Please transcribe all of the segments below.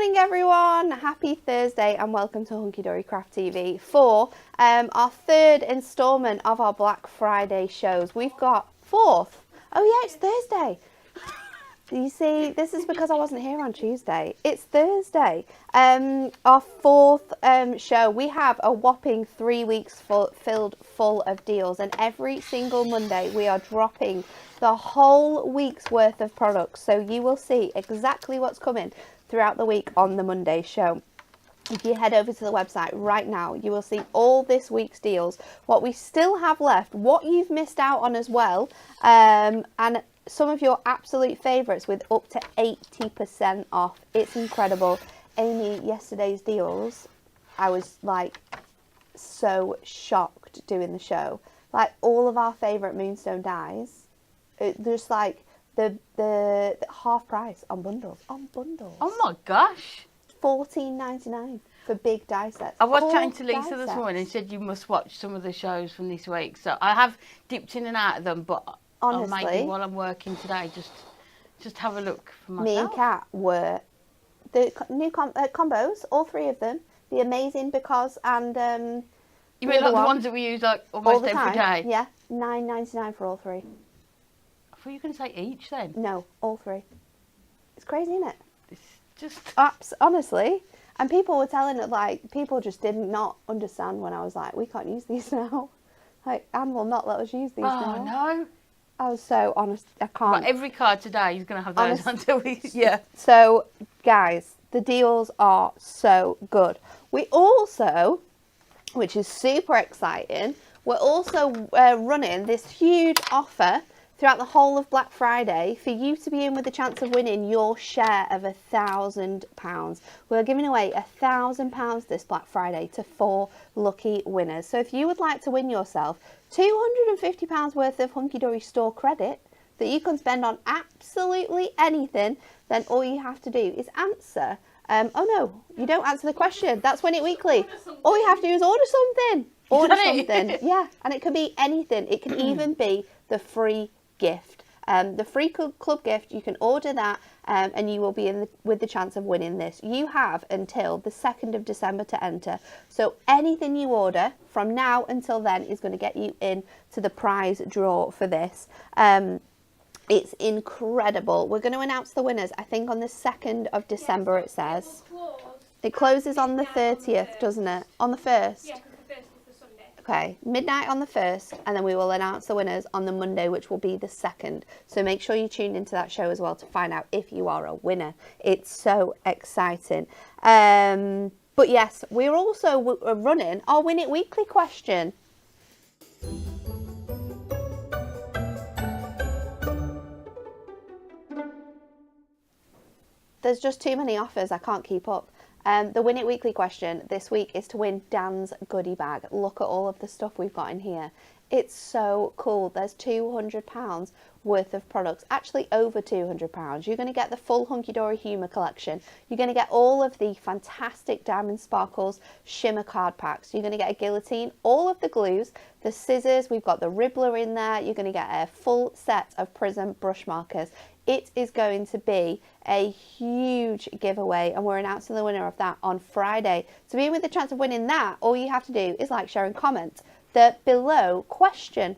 morning, everyone. Happy Thursday and welcome to Hunky Dory Craft TV for our third instalment of our Black Friday shows. We've got fourth. Oh yeah, it's Thursday. You see, this is because I wasn't here on Tuesday. It's Thursday. Our fourth show. We have a whopping 3 weeks filled full of deals, and every single Monday we are dropping the whole week's worth of products. So you will see exactly what's coming throughout the week on the Monday show. If you head over to the website right now, you will see all this week's deals, what we still have left, what you've missed out on as well, and some of your absolute favourites with up to 80% off. It's incredible. Amy, yesterday's deals, I was like so shocked doing the show. Like all of our favourite Moonstone dies, just like the half price on bundles. Oh my gosh. $14.99 for big die sets. I was chatting to Lisa this morning and said you must watch some of the shows from this week. So I have dipped in and out of them, but honestly, maybe while I'm working today, just have a look for myself. Me and Kat were the new combos, all three of them. The amazing because and you mean like the ones that we use like almost every day? Yeah, $9.99 for all three. I thought you were going to say each then. No, all three. It's crazy, isn't it? It's just honestly. And people were telling it like people just did not understand when I was like, we can't use these now. Like Anne will not let us use these now. Oh no. I was so honest. I can't. But every card today is going to have those until we. Yeah. So, guys, the deals are so good. We also, which is super exciting, we're also running this huge offer throughout the whole of Black Friday for you to be in with the chance of winning your share of £1,000. We're giving away £1,000 this Black Friday to 4 lucky winners. So if you would like to win yourself £250 worth of Hunky Dory store credit that you can spend on absolutely anything, then all you have to do is answer. Oh no, you don't answer the question. That's Win It Weekly. All you have to do is order something. Order something. Yeah, and it could be anything. It can even be the free gift. The free club gift, you can order that and you will be with the chance of winning this. You have until the 2nd of December to enter. So anything you order from now until then is going to get you in to the prize draw for this. It's incredible. We're going to announce the winners, I think, on the 2nd of December, it says. It closes on the 30th, doesn't it? On the 1st? Yeah, because the 1st is the Sunday. Okay, midnight on the 1st, and then we will announce the winners on the Monday, which will be the 2nd. So make sure you tune into that show as well to find out if you are a winner. It's so exciting. But yes, we're also running our Win It Weekly question. There's just too many offers, I can't keep up. The Win It Weekly question this week is to win Dan's goodie bag. Look at all of the stuff we've got in here. It's so cool. There's £200 worth of products, actually over £200. You're going to get the full Hunky Dory Humour collection. You're going to get all of the fantastic Diamond Sparkles shimmer card packs. You're going to get a guillotine, all of the glues, the scissors. We've got the Ribbler in there. You're going to get a full set of Prism brush markers. It is going to be a huge giveaway, and we're announcing the winner of that on Friday. To be with the chance of winning that, all you have to do is like, share and comment the below question.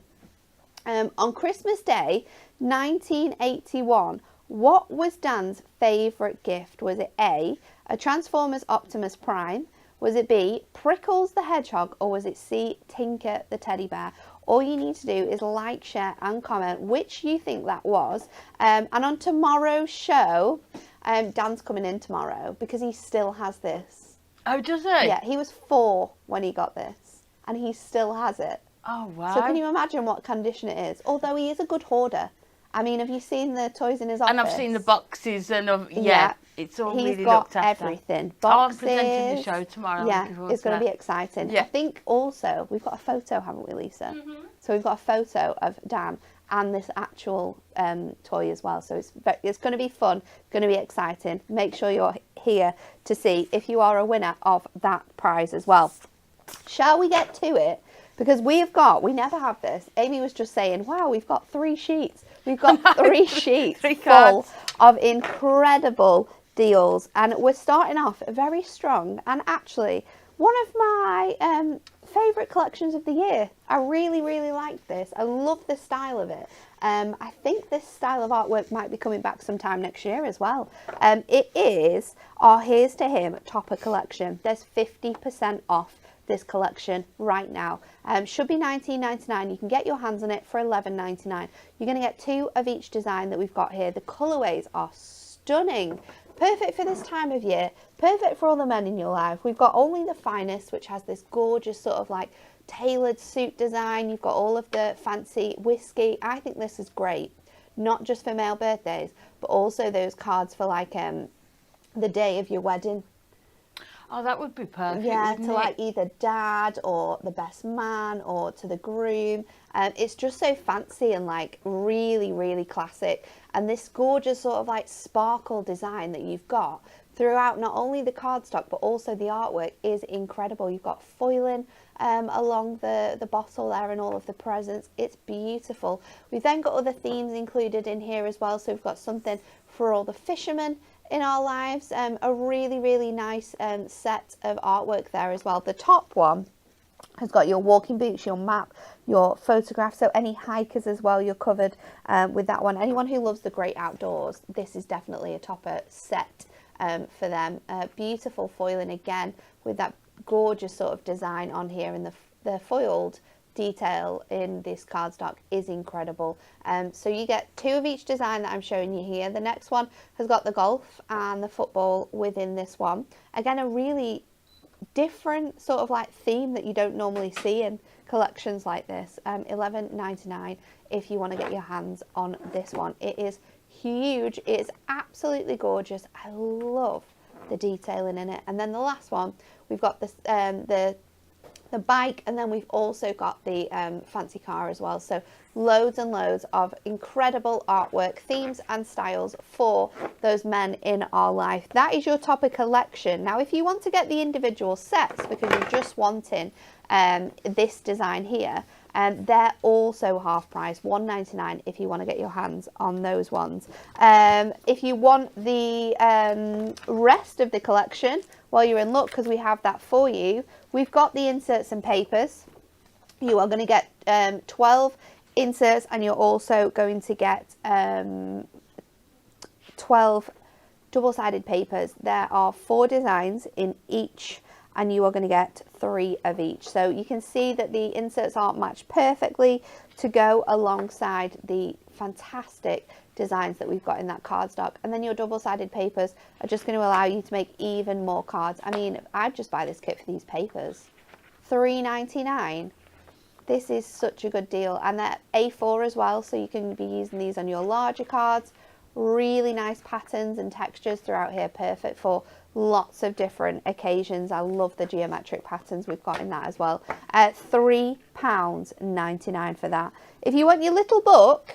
On Christmas Day 1981, what was Dan's favourite gift? Was it A, a Transformers Optimus Prime? Was it B, Prickles the Hedgehog? Or was it C, Tinker the Teddy Bear? All you need to do is like, share and comment which you think that was. And on tomorrow's show, Dan's coming in tomorrow because he still has this. Oh, does he? Yeah, he was 4 when he got this and he still has it. Oh, wow. So can you imagine what condition it is? Although he is a good hoarder. I mean, have you seen the toys in his office? And I've seen the boxes and it's all he's really got looked after. Everything. I'm presenting the show tomorrow. Yeah, it's going to be exciting. Yeah. I think also we've got a photo, haven't we, Lisa? Mm-hmm. So we've got a photo of Dan and this actual toy as well. So it's going to be fun, going to be exciting. Make sure you're here to see if you are a winner of that prize as well. Shall we get to it? Because we never have this. Amy was just saying, wow, we've got 3 sheets. We've got 3 sheets full of incredible deals, and we're starting off very strong, and actually one of my favourite collections of the year. I really like this. I love the style of it. I think this style of artwork might be coming back sometime next year as well. It is our Here's to Him topper collection. There's 50% off this collection right now. Should be $19.99. You can get your hands on it for $11.99. You're going to get 2 of each design that we've got here. The colourways are stunning. Perfect for this time of year. Perfect for all the men in your life. We've got Only the Finest, which has this gorgeous sort of like tailored suit design. You've got all of the fancy whiskey. I think this is great. Not just for male birthdays, but also those cards for like the day of your wedding. Oh, that would be perfect. Yeah, to like either dad or the best man or to the groom. It's just so fancy and like really classic. And this gorgeous sort of like sparkle design that you've got throughout not only the cardstock but also the artwork is incredible. You've got foiling along the bottle there and all of the presents. It's beautiful. We've then got other themes included in here as well. So we've got something for all the fishermen in our lives, a really nice set of artwork there as well. The top one has got your walking boots, your map, your photograph, so any hikers as well, you're covered with that one. Anyone who loves the great outdoors, this is definitely a topper set for them. Beautiful foiling again with that gorgeous sort of design on here, and the foiled detail in this cardstock is incredible. So you get 2 of each design that I'm showing you here. The next one has got the golf and the football within this one. Again, a really different sort of like theme that you don't normally see in collections like this. $11.99 if you want to get your hands on this one. It is huge. It is absolutely gorgeous. I love the detailing in it. And then the last one, we've got this the bike, and then we've also got the fancy car as well. So loads and loads of incredible artwork, themes and styles for those men in our life. That is your topper collection. Now if you want to get the individual sets because you're just wanting this design here, they're also half price, $1.99 if you want to get your hands on those ones. If you want the rest of the collection, well, you're in luck because we have that for you. We've got the inserts and papers. You are going to get 12 inserts, and you're also going to get 12 double-sided papers. There are 4 designs in each, and you are going to get 3 of each. So you can see that the inserts aren't matched perfectly to go alongside the fantastic designs that we've got in that cardstock. And then your double-sided papers are just going to allow you to make even more cards. I mean, I'd just buy this kit for these papers. $3.99. This is such a good deal. And they're A4 as well, so you can be using these on your larger cards. Really nice patterns and textures throughout here, perfect for lots of different occasions. I love the geometric patterns we've got in that as well. £3.99 for that. If you want your little book,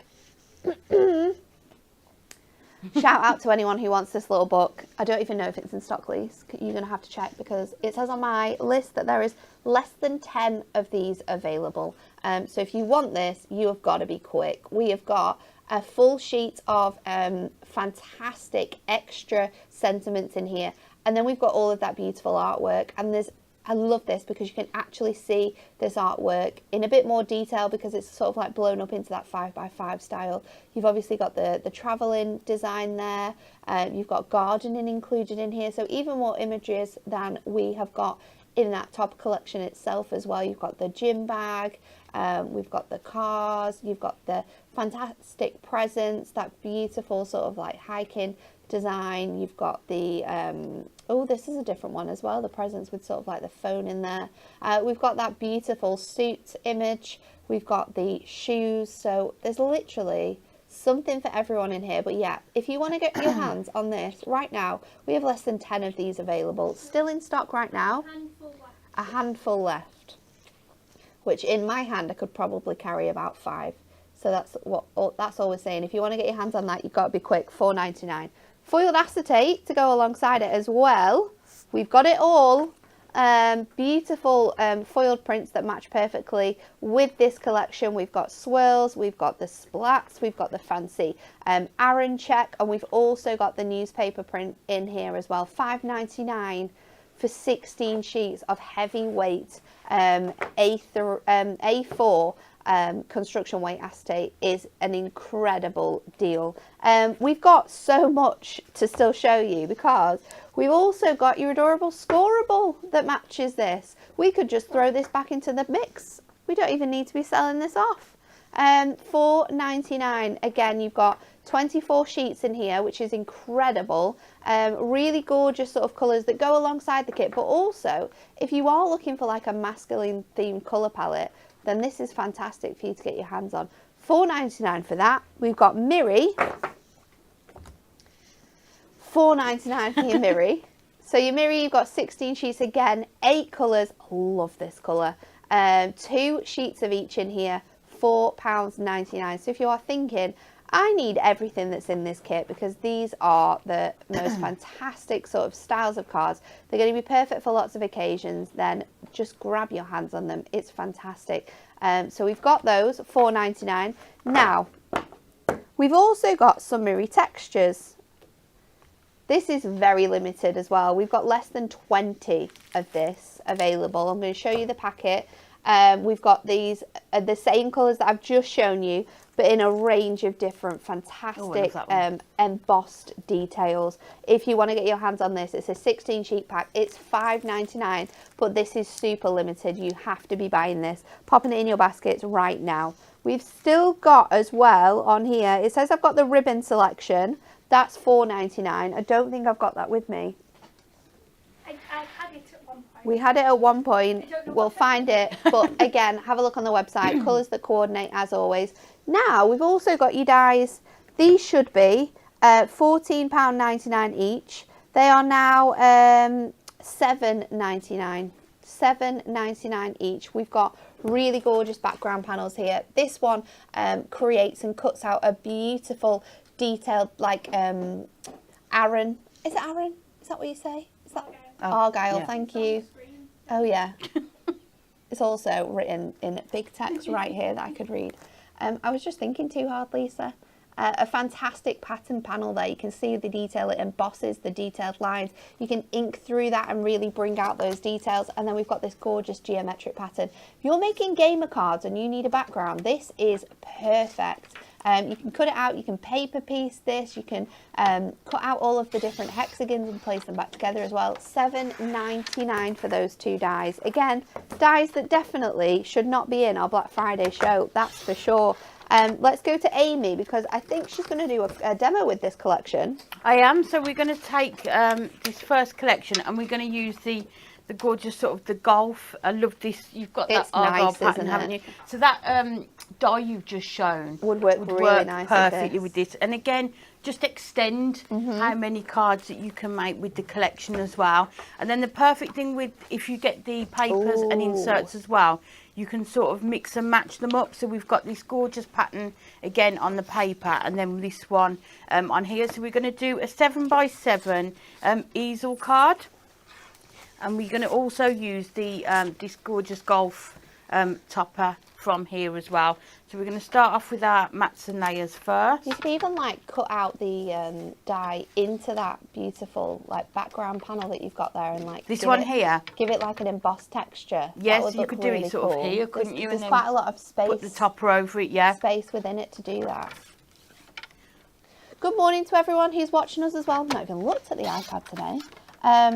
shout out to anyone who wants this little book. I don't even know if it's in stock, Lise. You're going to have to check because it says on my list that there is less than 10 of these available. So if you want this, you have got to be quick. We have got a full sheet of fantastic extra sentiments in here. And then we've got all of that beautiful artwork. And I love this because you can actually see this artwork in a bit more detail because it's sort of like blown up into that 5x5 style. You've obviously got the travelling design there. You've got gardening included in here. So even more images than we have got in that top collection itself as well. You've got the gym bag. We've got the cars. You've got the fantastic presents, that beautiful sort of like hiking design. You've got the oh, this is a different one as well, the presents with sort of like the phone in there. We've got that beautiful suit image. We've got the shoes. So there's literally something for everyone in here. But yeah, if you want to get your hands on this right now, we have less than 10 of these available, still in stock right now. A handful left, which in my hand I could probably carry about 5. So that's all we're saying. If you want to get your hands on that, you've got to be quick. $4.99. Foiled acetate to go alongside it as well. We've got it all Beautiful foiled prints that match perfectly with this collection. We've got swirls, we've got the splats, we've got the fancy Aran check, and we've also got the newspaper print in here as well. $5.99 for 16 sheets of heavyweight A4 construction weight acetate is an incredible deal. We've got so much to still show you because we've also got your adorable scoreable that matches this. We could just throw this back into the mix. We don't even need to be selling this off. $4.99. Again, you've got 24 sheets in here, which is incredible. Really gorgeous sort of colours that go alongside the kit, but also if you are looking for like a masculine themed colour palette, then this is fantastic for you to get your hands on. $4.99 for that. We've got Miri. $4.99 for your Miri. So your Miri, you've got 16 sheets again, 8 colours. Love this colour. 2 sheets of each in here, £4.99. So if you are thinking, I need everything that's in this kit because these are the most fantastic sort of styles of cards. They're going to be perfect for lots of occasions. Then just grab your hands on them. It's fantastic. So we've got those, $4.99. Now, we've also got some Miri textures. This is very limited as well. We've got less than 20 of this available. I'm going to show you the packet. We've got these, the same colours that I've just shown you, but in a range of different fantastic embossed details. If you want to get your hands on this, it's a 16 sheet pack. It's $5.99, but this is super limited. You have to be buying this, popping it in your baskets right now. We've still got as well on here, it says I've got the ribbon selection. That's $4.99. I don't think I've got that with me. I had it at one point. We had it at one point. We'll find it. But again, have a look on the website. Colours that coordinate as always. Now, we've also got you dies. These should be £14.99 each. They are now $7.99. $7.99 each. We've got really gorgeous background panels here. This one creates and cuts out a beautiful detailed like Aran. Is it Aran? Is that what you say? Is that Argyle? Yeah. Thank you. Oh yeah. It's also written in big text right here that I could read. I was just thinking too hard, Lisa. A fantastic pattern panel there. You can see the detail. It embosses the detailed lines. You can ink through that and really bring out those details. And then we've got this gorgeous geometric pattern. If you're making gamer cards and you need a background, this is perfect. You can cut it out, you can paper piece this, you can cut out all of the different hexagons and place them back together as well. $7.99 for those 2 dies. Again, dies that definitely should not be in our Black Friday show, that's for sure. Let's go to Amy because I think she's going to do a demo with this collection. I am, so we're going to take this first collection and we're going to use the gorgeous sort of the golf. I love this. You've got that Argyle pattern, haven't you? So that die you've just shown would work really nice perfectly with this. And again, just extend how many cards that you can make with the collection as well. And then the perfect thing with if you get the papers and inserts as well, you can sort of mix and match them up. So we've got this gorgeous pattern again on the paper, and then this one on here. So we're going to do a 7x7 easel card. And we're going to also use the this gorgeous golf topper from here as well. So we're going to start off with our mats and layers first. You can even like cut out the die into that beautiful like background panel that you've got there, and like this one here. Give it like an embossed texture. Yes, you could do it sort of here, couldn't you? There's quite a lot of space. Put the topper over it, yeah. Space within it to do that. Good morning to everyone who's watching us as well. I've not even looked at the iPad today.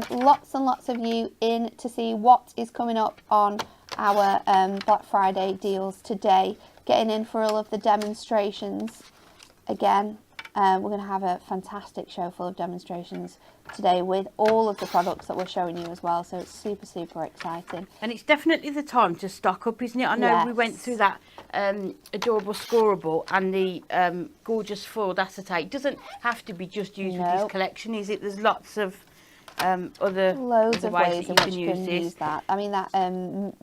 Lots and lots of you in to see what is coming up on our Black Friday deals today. Getting in for all of the demonstrations. Again, we're going to have a fantastic show full of demonstrations today with all of the products that we're showing you as well. So it's super, super exciting. And it's definitely the time to stock up, isn't it? I know we went through that adorable scoreable and the gorgeous foiled acetate. It doesn't have to be just used with this collection, is it? There's lots of loads of ways in which you can use use that. I mean, that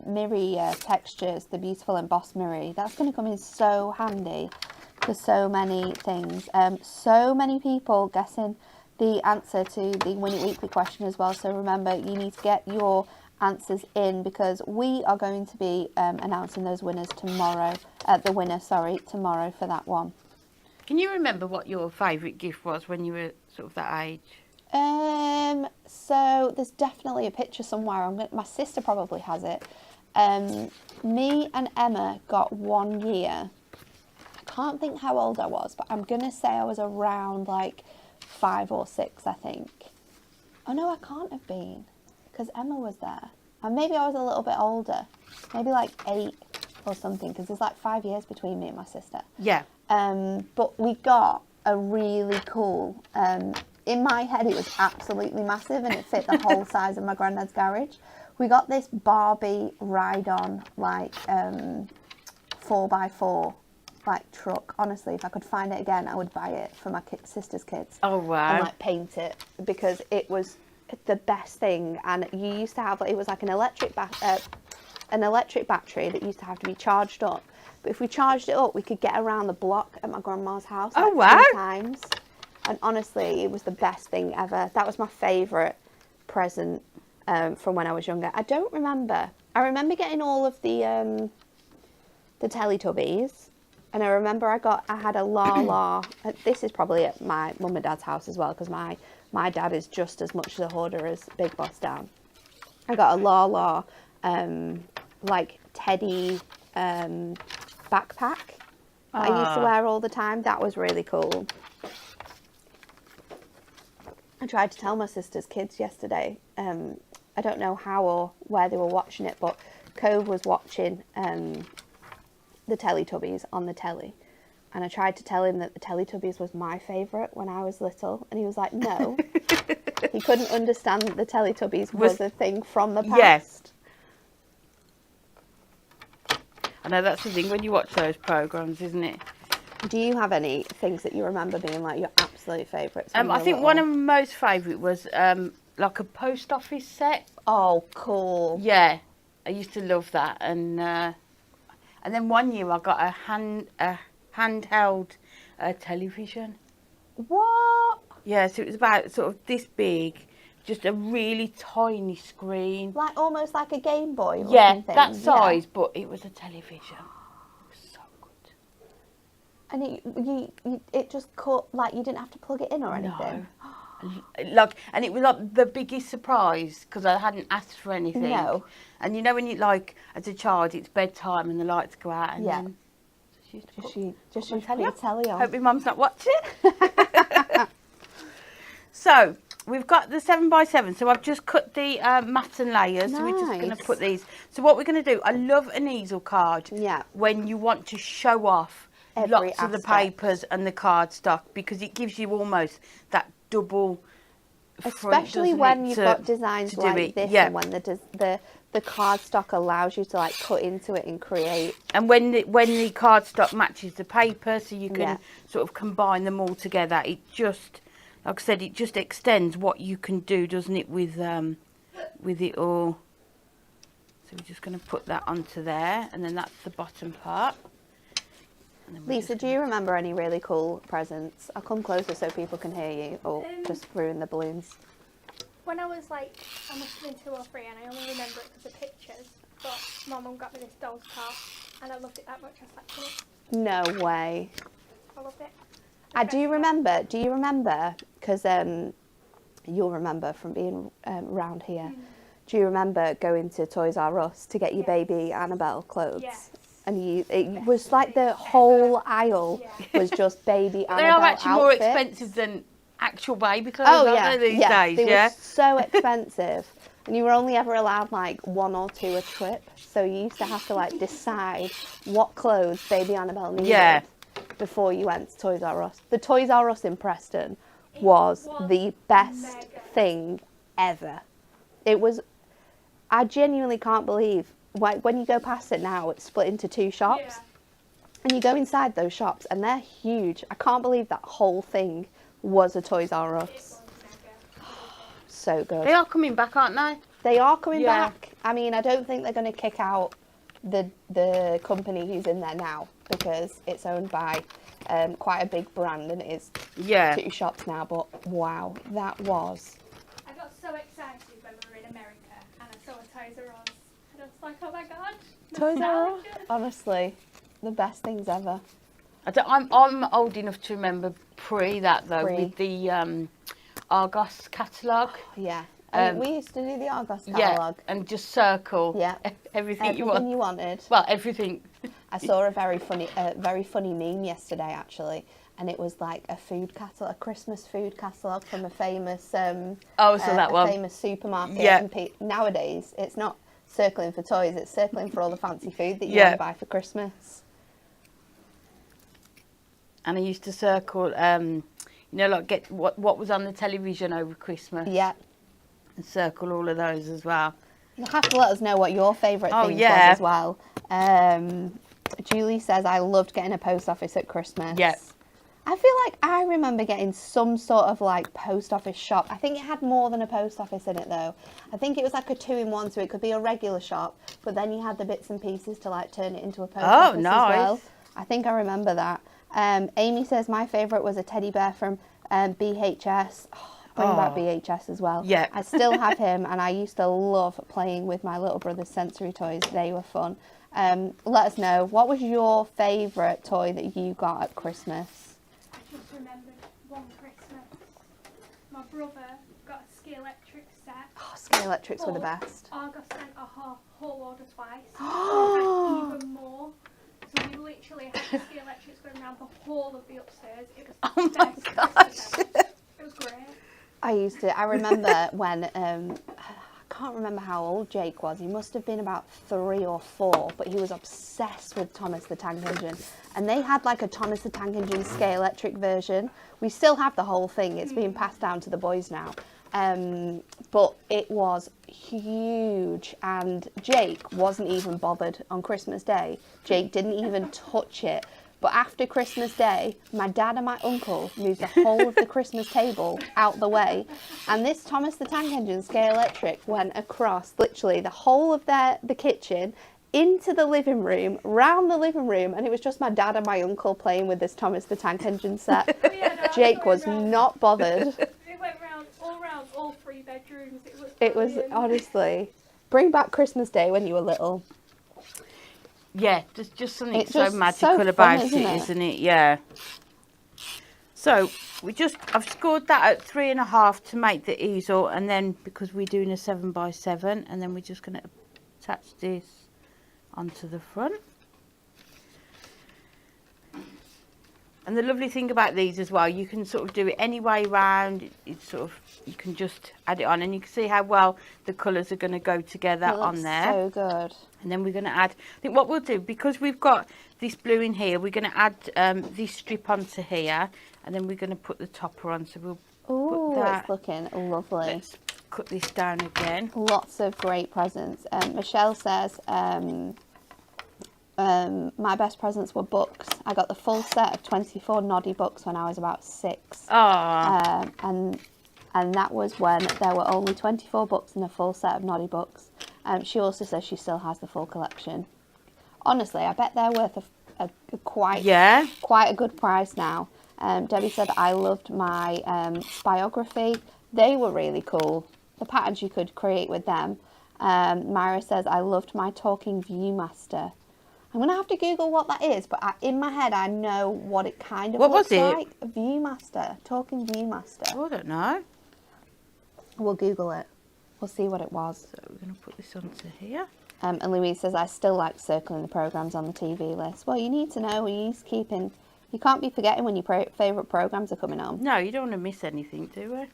Miri textures, the beautiful embossed Miri, that's going to come in so handy for so many things. So many people guessing the answer to the Win It Weekly question as well. So remember, you need to get your answers in, because we are going to be announcing those winners tomorrow. Tomorrow for that one. Can you remember what your favourite gift was when you were sort of that age? So there's definitely a picture somewhere. My sister probably has it. Me and Emma got 1 year. I can't think how old I was, but I'm going to say I was around like 5 or 6, I think. Oh no, I can't have been, because Emma was there. And maybe I was a little bit older. Maybe like 8 or something, because there's like 5 years between me and my sister. Yeah. But we got a really cool, in my head it was absolutely massive and it fit the whole size of my granddad's garage. We got this Barbie ride-on, like 4x4 like truck. Honestly, if I could find it again, I would buy it for my sister's kids. Oh wow. And like paint it, because it was the best thing. And you used to have, it was like an electric battery that used to have to be charged up. But if we charged it up, we could get around the block at my grandma's house like 2 times. And honestly, it was the best thing ever. That was my favourite present from when I was younger. I don't remember. I remember getting all of the Teletubbies. And I remember I had a La. This is probably at my mum and dad's house as well, because my dad is just as much a hoarder as Big Boss Dan. I got a La like teddy backpack that I used to wear all the time. That was really cool. I tried to tell my sister's kids yesterday. I don't know how or where they were watching it, but Cove was watching the Teletubbies on the telly, and I tried to tell him that the Teletubbies was my favourite when I was little, and he was like, no. He couldn't understand that the Teletubbies was a thing from the past. Yes. I know that's the thing when you watch those programmes, isn't it? Do you have any things that you remember being like your absolute favourites? I think one of my most favourite was like a post office set. Oh, cool. Yeah, I used to love that, and then one year I got a handheld television. What? Yeah, so it was about sort of this big, just a really tiny screen. Like almost like a Game Boy. Yeah, thing. that size, but it was a television. It was so good. And it just cut, like you didn't have to plug it in or anything. No. And it was like the biggest surprise, because I hadn't asked for anything. No. And you know when you, like, as a child, it's bedtime and the lights go out, and then Just put your telly on. Hope your mum's not watching. So we've got the 7x7. So I've just cut the mat and layers. So we're just going to put these. So what we're going to do, I love an easel card. Yeah. When you want to show off lots of the papers and the card stock, because it gives you almost that double front, especially when you've got designs like this, and when the card stock allows you to like cut into it and create. And when the card stock matches the paper, so you can sort of combine them all together, it just, like I said, it just extends what you can do, doesn't it, with it all. So we're just going to put that onto there, and then that's the bottom part. Lisa, do you remember any really cool presents? I'll come closer so people can hear you, or just ruin the balloons. When I was like, I must have been 2 or 3, and I only remember it because of pictures, but my mum got me this doll's car, and I loved it that much, I slept in it. No way. I loved it. Do you remember, because you'll remember from being around here, do you remember going to Toys R Us to get your baby Annabelle clothes? Yes. And it was like the whole aisle was just baby Annabelle They are actually more outfits. expensive than actual baby clothes, aren't they, these days? They were so expensive. And you were only ever allowed like 1 or 2 a trip. So you used to have to like decide what clothes baby Annabelle needed before you went to Toys R Us. The Toys R Us in Preston was the best thing ever. It was, I genuinely can't believe, when you go past it now, it's split into 2 shops. And you go inside those shops and they're huge. I can't believe that whole thing was a Toys R Us. So good. They are coming back, aren't they? They are coming back. I mean, I don't think they're going to kick out the company who's in there now, because it's owned by quite a big brand, and it is 2 shops now. But wow, that was. I got so excited when we were in America and I saw a Toys Toys R Us. And I was like, oh my god. Toys R Us, nostalgia. honestly, the best things ever. I'm old enough to remember that though, Pre. with the Argos catalogue. Yeah. We used to do the Argos Yeah, catalogue. and just circle Yeah. everything you Everything want. you wanted. Well, everything. I saw a very funny meme yesterday, actually, and it was like a food catalog, a Christmas food catalog from a famous, Oh, I saw that one. famous supermarket. Yeah. And nowadays, it's not circling for toys; it's circling for all the fancy food that you Yeah. want to buy for Christmas. And I used to circle, you know, like get what was on the television over Christmas. Yeah. And circle all of those as well. You'll have to let us know what your favourite Oh, things yeah. was as well. Julie says, I loved getting a post office at Christmas. Yeah. I feel like I remember getting some sort of like post office shop. I think it had more than a post office in it though. I think it was like a 2-in-1, so it could be a regular shop, but then you had the bits and pieces to like turn it into a post office nice. as well. I think I remember that. Amy says, my favourite was a teddy bear from BHS. Oh, bring back BHS as well. Yeah. I still have him, and I used to love playing with my little brother's sensory toys. They were fun. Let us know, what was your favourite toy that you got at Christmas? I just remembered one Christmas. My brother got a ski electric set. Oh, Ski Electrics were the but best. Argos sent a whole order twice. So we had even more. So we literally had the ski electrics going around the whole of the upstairs. It was Oh the my best Christmas ever. It was great. I remember when, I can't remember how old Jake was. He must have been about 3 or 4, but he was obsessed with Thomas the Tank Engine. And they had like a Thomas the Tank Engine Scale Electric version. We still have the whole thing. It's being passed down to the boys now. But it was huge, and Jake wasn't even bothered on Christmas Day. Jake didn't even touch it. But after Christmas Day, my dad and my uncle moved the whole of the Christmas table out the way, and this Thomas the Tank Engine Scale Electric went across literally the whole of the kitchen, into the living room, round the living room, and it was just my dad and my uncle playing with this Thomas the Tank Engine set. Oh, yeah, no, Jake was not bothered. It went round all 3 bedrooms. It was, honestly, bring back Christmas Day when you were little. Yeah, there's just something It's so just magical so about fun, it, isn't it? isn't it? Yeah. So I've scored that at 3.5 to make the easel, and then because we're doing a 7x7, and then we're just going to attach this onto the front. And the lovely thing about these as well, you can sort of do it any way round. It's sort of, you can just add it on, and you can see how well the colours are going to go together It on looks there. so good. And then we're going to add, I think what we'll do, because we've got this blue in here, we're going to add this strip onto here, and then we're going to put the topper on. So we'll Ooh, put that. it's looking lovely. Let's cut this down again. Lots of great presents. Michelle says, my best presents were books. I got the full set of 24 Noddy books when I was about 6. Oh, And that was when there were only 24 books in a full set of Noddy books. She also says she still has the full collection. Honestly, I bet they're worth a quite a good price now. Debbie said, I loved my Spyography. They were really cool. The patterns you could create with them. Myra says, I loved my Talking Viewmaster. I'm going to have to Google what that is, but in my head I know what it kind of looks like. A Viewmaster. Talking Viewmaster. I don't know. We'll Google it. We'll see what it was. So we're going to put this onto here. And Louise says, I still like circling the programmes on the TV list. Well, you need to know, you can't be forgetting when your favourite programmes are coming on. No, you don't want to miss anything, do we?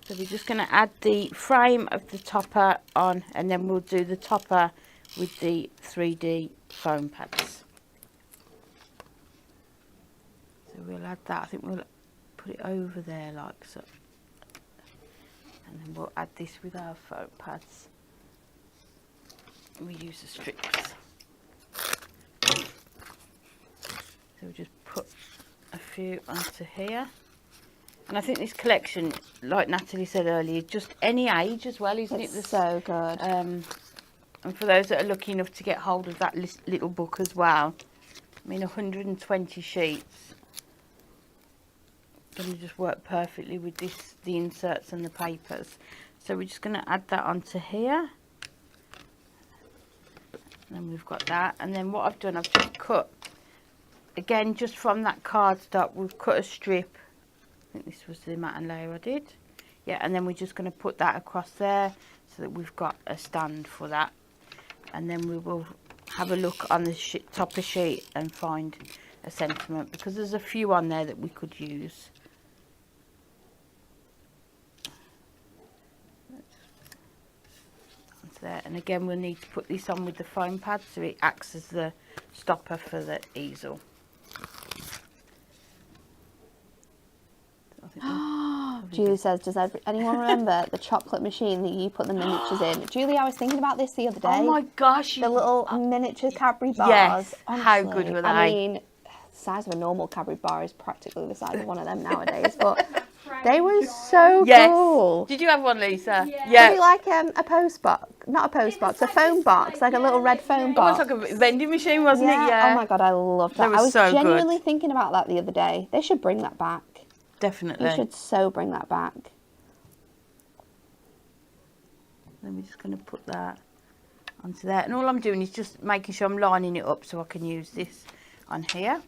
So we're just going to add the frame of the topper on, and then we'll do the topper with the 3D foam pads. So we'll add that. I think we'll put it over there like so. And then we'll add this with our foam pads. We use the strips. So we'll just put a few onto here. And I think this collection, like Natalie said earlier, just any age as well, isn't it? It's so good. And for those that are lucky enough to get hold of that little book as well, I mean 120 sheets. Going to just work perfectly with the inserts and the papers. So we're just going to add that onto here. And then we've got that. And then what I've done, I've just cut, again, just from that cardstock, we've cut a strip. I think this was the matte layer I did. Yeah, and then we're just going to put that across there so that we've got a stand for that. And then we will have a look on the top of sheet and find a sentiment, because there's a few on there that we could use. There. And again, we'll need to put this on with the foam pad so it acts as the stopper for the easel. Julie says, does anyone remember the chocolate machine that you put the miniatures in? Julie, I was thinking about this the other day. Oh my gosh. The little miniature Cadbury bars. Yes, Honestly, how good were they? I mean, the size of a normal Cadbury bar is practically the size of one of them nowadays, but they were so cool. Did you have one, Lisa? Yeah. Was it like a post box? Not a post box, a phone box, like a little red phone box. It was like a vending machine, wasn't it? Yeah. Oh my God, I loved that. That was I was so genuinely good. thinking about that the other day. They should bring that back. Definitely. They should so bring that back. Then we're just going to put that onto there. And all I'm doing is just making sure I'm lining it up so I can use this on here.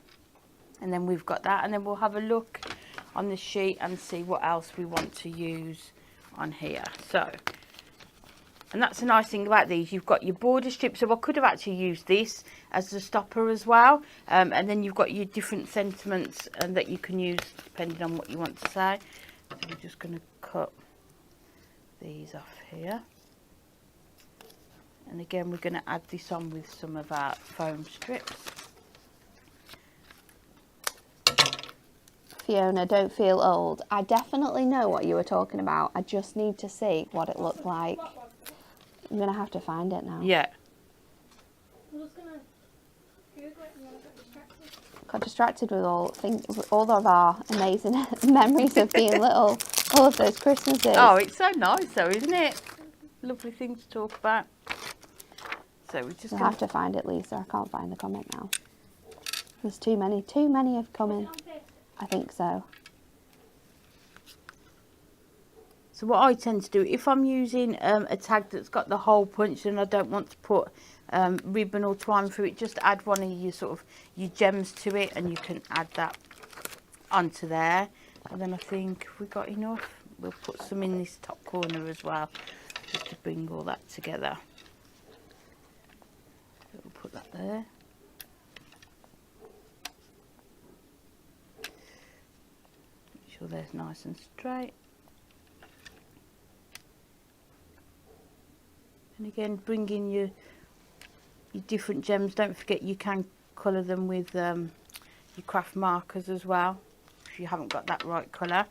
And then we've got that. And then we'll have a look on the sheet and see what else we want to use on here. So, and that's a nice thing about these. You've got your border strip. So I could have actually used this as the stopper as well. And then you've got your different sentiments that you can use depending on what you want to say. So we're just going to cut these off here. And again, we're going to add this on with some of our foam strips. Fiona, don't feel old. I definitely know what you were talking about. I just need to see what it looked like. I'm going to have to find it now. Yeah. I'm just going to Google it and then I got distracted. Got distracted with all of our amazing memories of being little. All of those Christmases. Oh, it's so nice though, isn't it? Lovely thing to talk about. So we're just You'll going have to find it, Lisa. I can't find the comment now. There's too many have come in. I think so. So what I tend to do, if I'm using a tag that's got the hole punched and I don't want to put ribbon or twine through it, just add one of your your gems to it, and you can add that onto there. And then I think we got enough. We'll put some in this top corner as well, just to bring all that together. So we'll put that there. Make sure they're nice and straight. And again, bring in your different gems. Don't forget you can colour them with your craft markers as well, if you haven't got that right colour.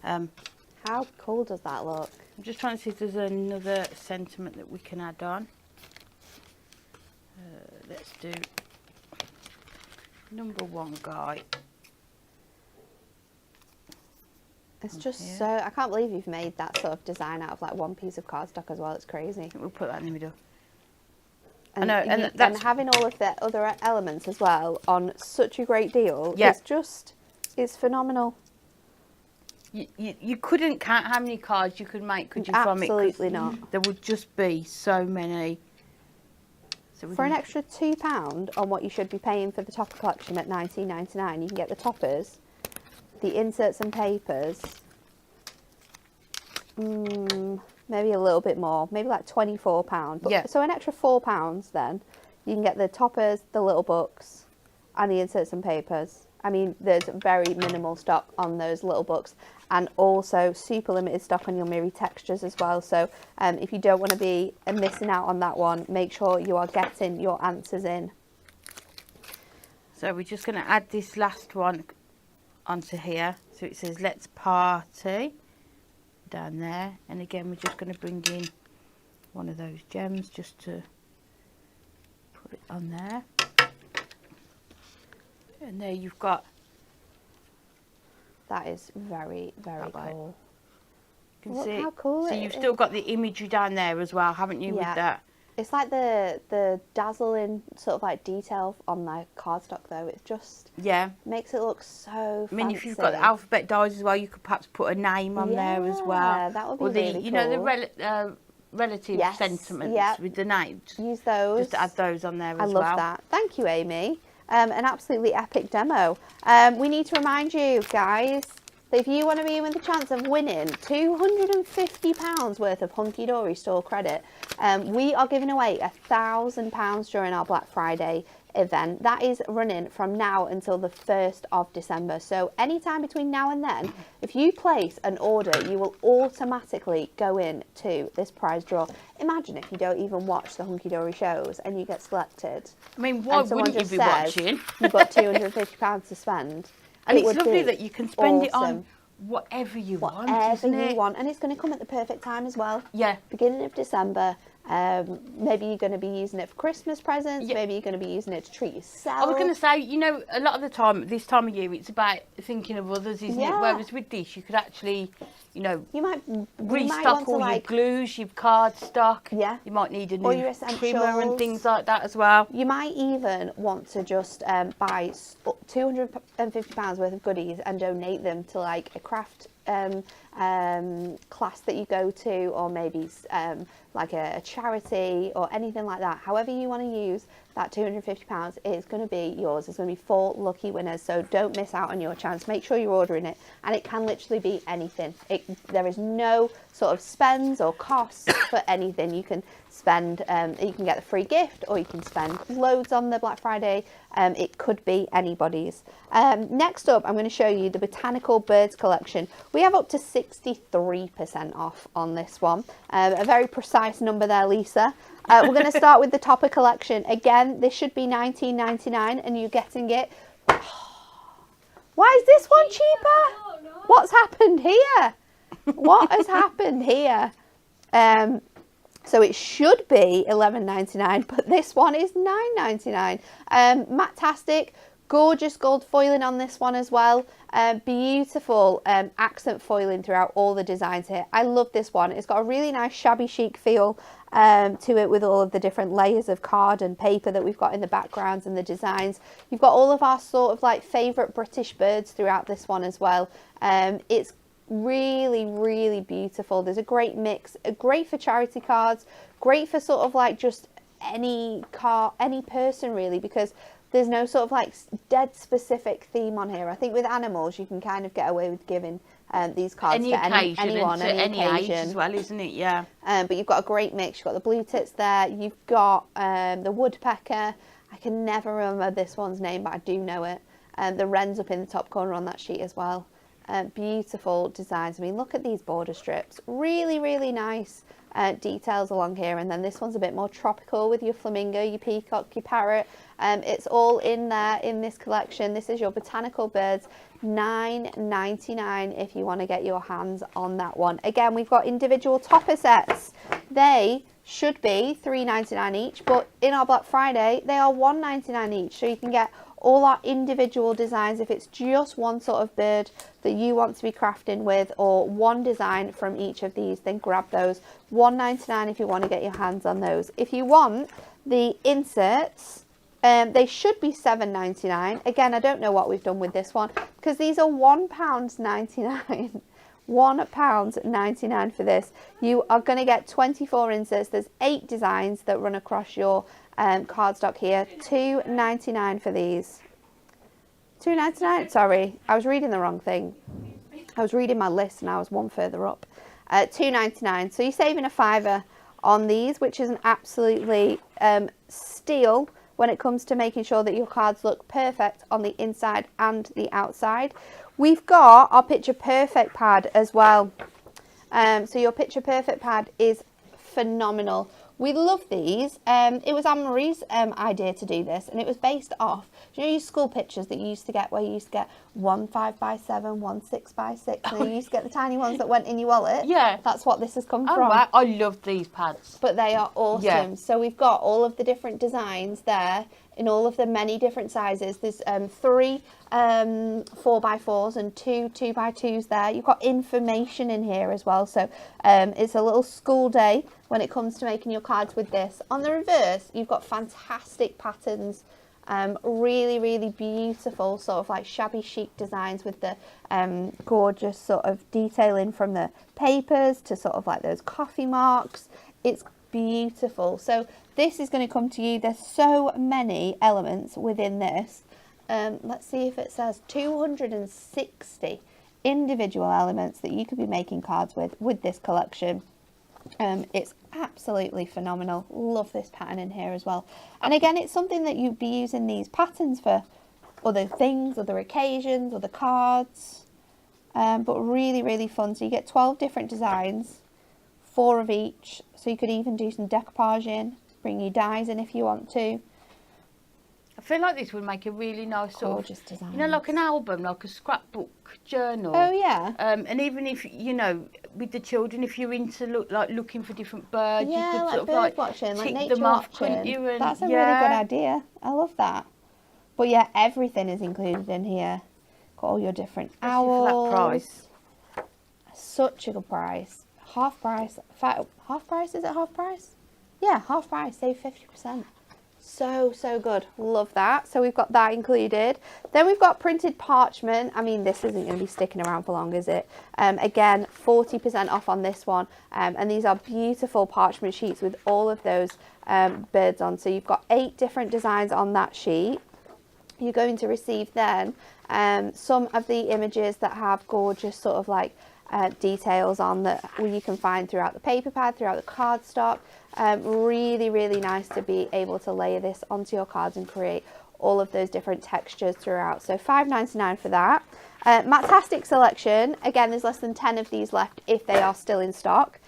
How cool does that look? I'm just trying to see if there's another sentiment that we can add on. Let's do number 1 guy. It's just so, I can't believe you've made that sort of design out of like one piece of cardstock as well. It's crazy. We'll put that in the middle. And, I know, and and having all of the other elements as well on such a great deal. Yeah. It's phenomenal. You couldn't count how many cards you could make, could you, from it? Absolutely not. There would just be so many. So for an extra £2 on what you should be paying for the topper collection at $19.99, you can get the toppers, the inserts and papers, maybe a little bit more, maybe like £24. But, yeah. So an extra £4 then, you can get the toppers, the little books, and the inserts and papers. I mean, there's very minimal stock on those little books, and also super limited stock on your Miri textures as well. So if you don't want to be missing out on that one, make sure you are getting your answers in. So we're just going to add this last one onto here. So it says let's party down there, and again we're just going to bring in one of those gems just to put it on there. And there you've got. That is very, very cool. You can Look see how cool so it you've is. still got the imagery down there as well, haven't you, Yeah. with that? It's like the dazzling sort of like detail on the cardstock though. It just makes it look so fancy. I mean, if you've got the alphabet dies as well, you could perhaps put a name on there as well. Yeah, that would be really cool. You know, the relative sentiments with the names. Use those. Just to add those on there as well. I love that. Thank you, Amy. An absolutely epic demo. We need to remind you, guys, that if you want to be in with a chance of winning £250 worth of Hunky Dory store credit, we are giving away £1,000 during our Black Friday event. That is running from now until the 1st of December. So anytime between now and then, if you place an order, you will automatically go into this prize draw. Imagine if you don't even watch the Hunky Dory shows and you get selected. I mean, why wouldn't you be watching? You've got £250 to spend. And it's lovely that you can spend it on whatever you want, isn't it? Whatever you want. And it's going to come at the perfect time as well. Yeah. Beginning of December. Maybe you're going to be using it for Christmas presents. Maybe you're going to be using it to treat yourself. I was going to say, you know, a lot of the time, this time of year, it's about thinking of others, isn't it? Whereas with this, you could actually, you know, restock all your glues, your card stock. Yeah. You might need a new trimmer and things like that as well. You might even want to just buy £250 worth of goodies and donate them to like a craft class that you go to, or maybe like a charity or anything like that. However you want to use that £250, it's going to be yours. There's going to be 4 lucky winners, so don't miss out on your chance. Make sure you're ordering it, and it can literally be anything. There is no sort of spends or costs for anything. You can spend, you can get a free gift, or you can spend loads on the Black Friday. It could be anybody's. Next up, I'm going to show you the Botanical Birds collection. We have up to 63% off on this one. A very precise number there, Lisa. We're going to start with the Topper collection. Again, this should be $19.99 and you're getting it. Why is this one cheaper? What's happened here? What has happened here? So it should be $11.99, but this one is $9.99. Matte-tastic, gorgeous gold foiling on this one as well. Beautiful accent foiling throughout all the designs here. I love this one. It's got a really nice shabby chic feel to it, with all of the different layers of card and paper that we've got in the backgrounds and the designs. You've got all of our sort of like favourite British birds throughout this one as well. It's really, really beautiful. There's a great mix, great for charity cards, great for sort of like just any person really, because there's no sort of like dead specific theme on here. I think with animals you can kind of get away with giving these cards to anyone, any age as well, isn't it? Yeah. But you've got a great mix. You've got the blue tits there. You've got the woodpecker. I can never remember this one's name, but I do know it. The wren's up in the top corner on that sheet as well. Beautiful designs. I mean, look at these border strips. Really, really nice details along here. And then this one's a bit more tropical with your flamingo, your peacock, your parrot. It's all in there in this collection. This is your Botanical Birds, $9.99 if you want to get your hands on that one. Again, we've got individual topper sets. They should be $3.99 each, but in our Black Friday, they are $1.99 each. So you can get all our individual designs. If it's just one sort of bird that you want to be crafting with, or one design from each of these, then grab those. $1.99 if you want to get your hands on those. If you want the inserts, they should be $7.99. Again, I don't know what we've done with this one, because these are £1.99. £1.99 for this. You are going to get 24 inserts. There's 8 designs that run across your cardstock here. $2.99 for these. $2.99. Sorry, I was reading the wrong thing. I was reading my list and I was one further up. $2.99. So you're saving a $5 on these, which is an absolutely steal when it comes to making sure that your cards look perfect on the inside and the outside. We've got our Picture Perfect pad as well. So your Picture Perfect pad is phenomenal. We love these. It was Anne-Marie's idea to do this, and it was based off, you know, your school pictures that you used to get, where you used to get 1 5x7, 1 6x6, and you used to get the tiny ones that went in your wallet. Yeah. That's what this has come from. Right. I love these pads. But they are awesome. Yeah. So we've got all of the different designs there in all of the many different sizes. There's 3 4x4s and 2 2x2s there. You've got information in here as well, so it's a little school day when it comes to making your cards with this. On the reverse, you've got fantastic patterns, really, really beautiful sort of like shabby chic designs with the gorgeous sort of detailing from the papers to sort of like those coffee marks. It's beautiful. So this is going to come to you. There's so many elements within this. Let's see if it says 260 individual elements that you could be making cards with this collection. It's absolutely phenomenal. Love this pattern in here as well. And again, it's something that you'd be using these patterns for other things, other occasions, other cards. But really, really fun. So you get 12 different designs, 4 of each. So you could even do some decoupage in, bring your dies in if you want to. I feel like this would make a really nice Gorgeous sort of, design. you know, like an album, like a scrapbook journal. Oh yeah. And even if, you know, with the children, if you're into looking for different birds, Yeah, you could like sort of bird like watching, like tick nature them off, watching. couldn't you? And that's a really good idea. I love that. But yeah, everything is included in here. Got all your different owls. For that price. Such a good price. Half price. Half price? Is it half price? Yeah, half price. Save 50%. So good. Love that. So we've got that included. Then we've got printed parchment. I mean, this isn't going to be sticking around for long, is it? Again, 40% off on this one. And these are beautiful parchment sheets with all of those birds on. So you've got 8 different designs on that sheet. You're going to receive then some of the images that have gorgeous sort of like details on that you can find throughout the paper pad, throughout the cardstock. Really, really nice to be able to layer this onto your cards and create all of those different textures throughout. So $5.99 for that. Matastic selection. Again, there's less than 10 of these left if they are still in stock,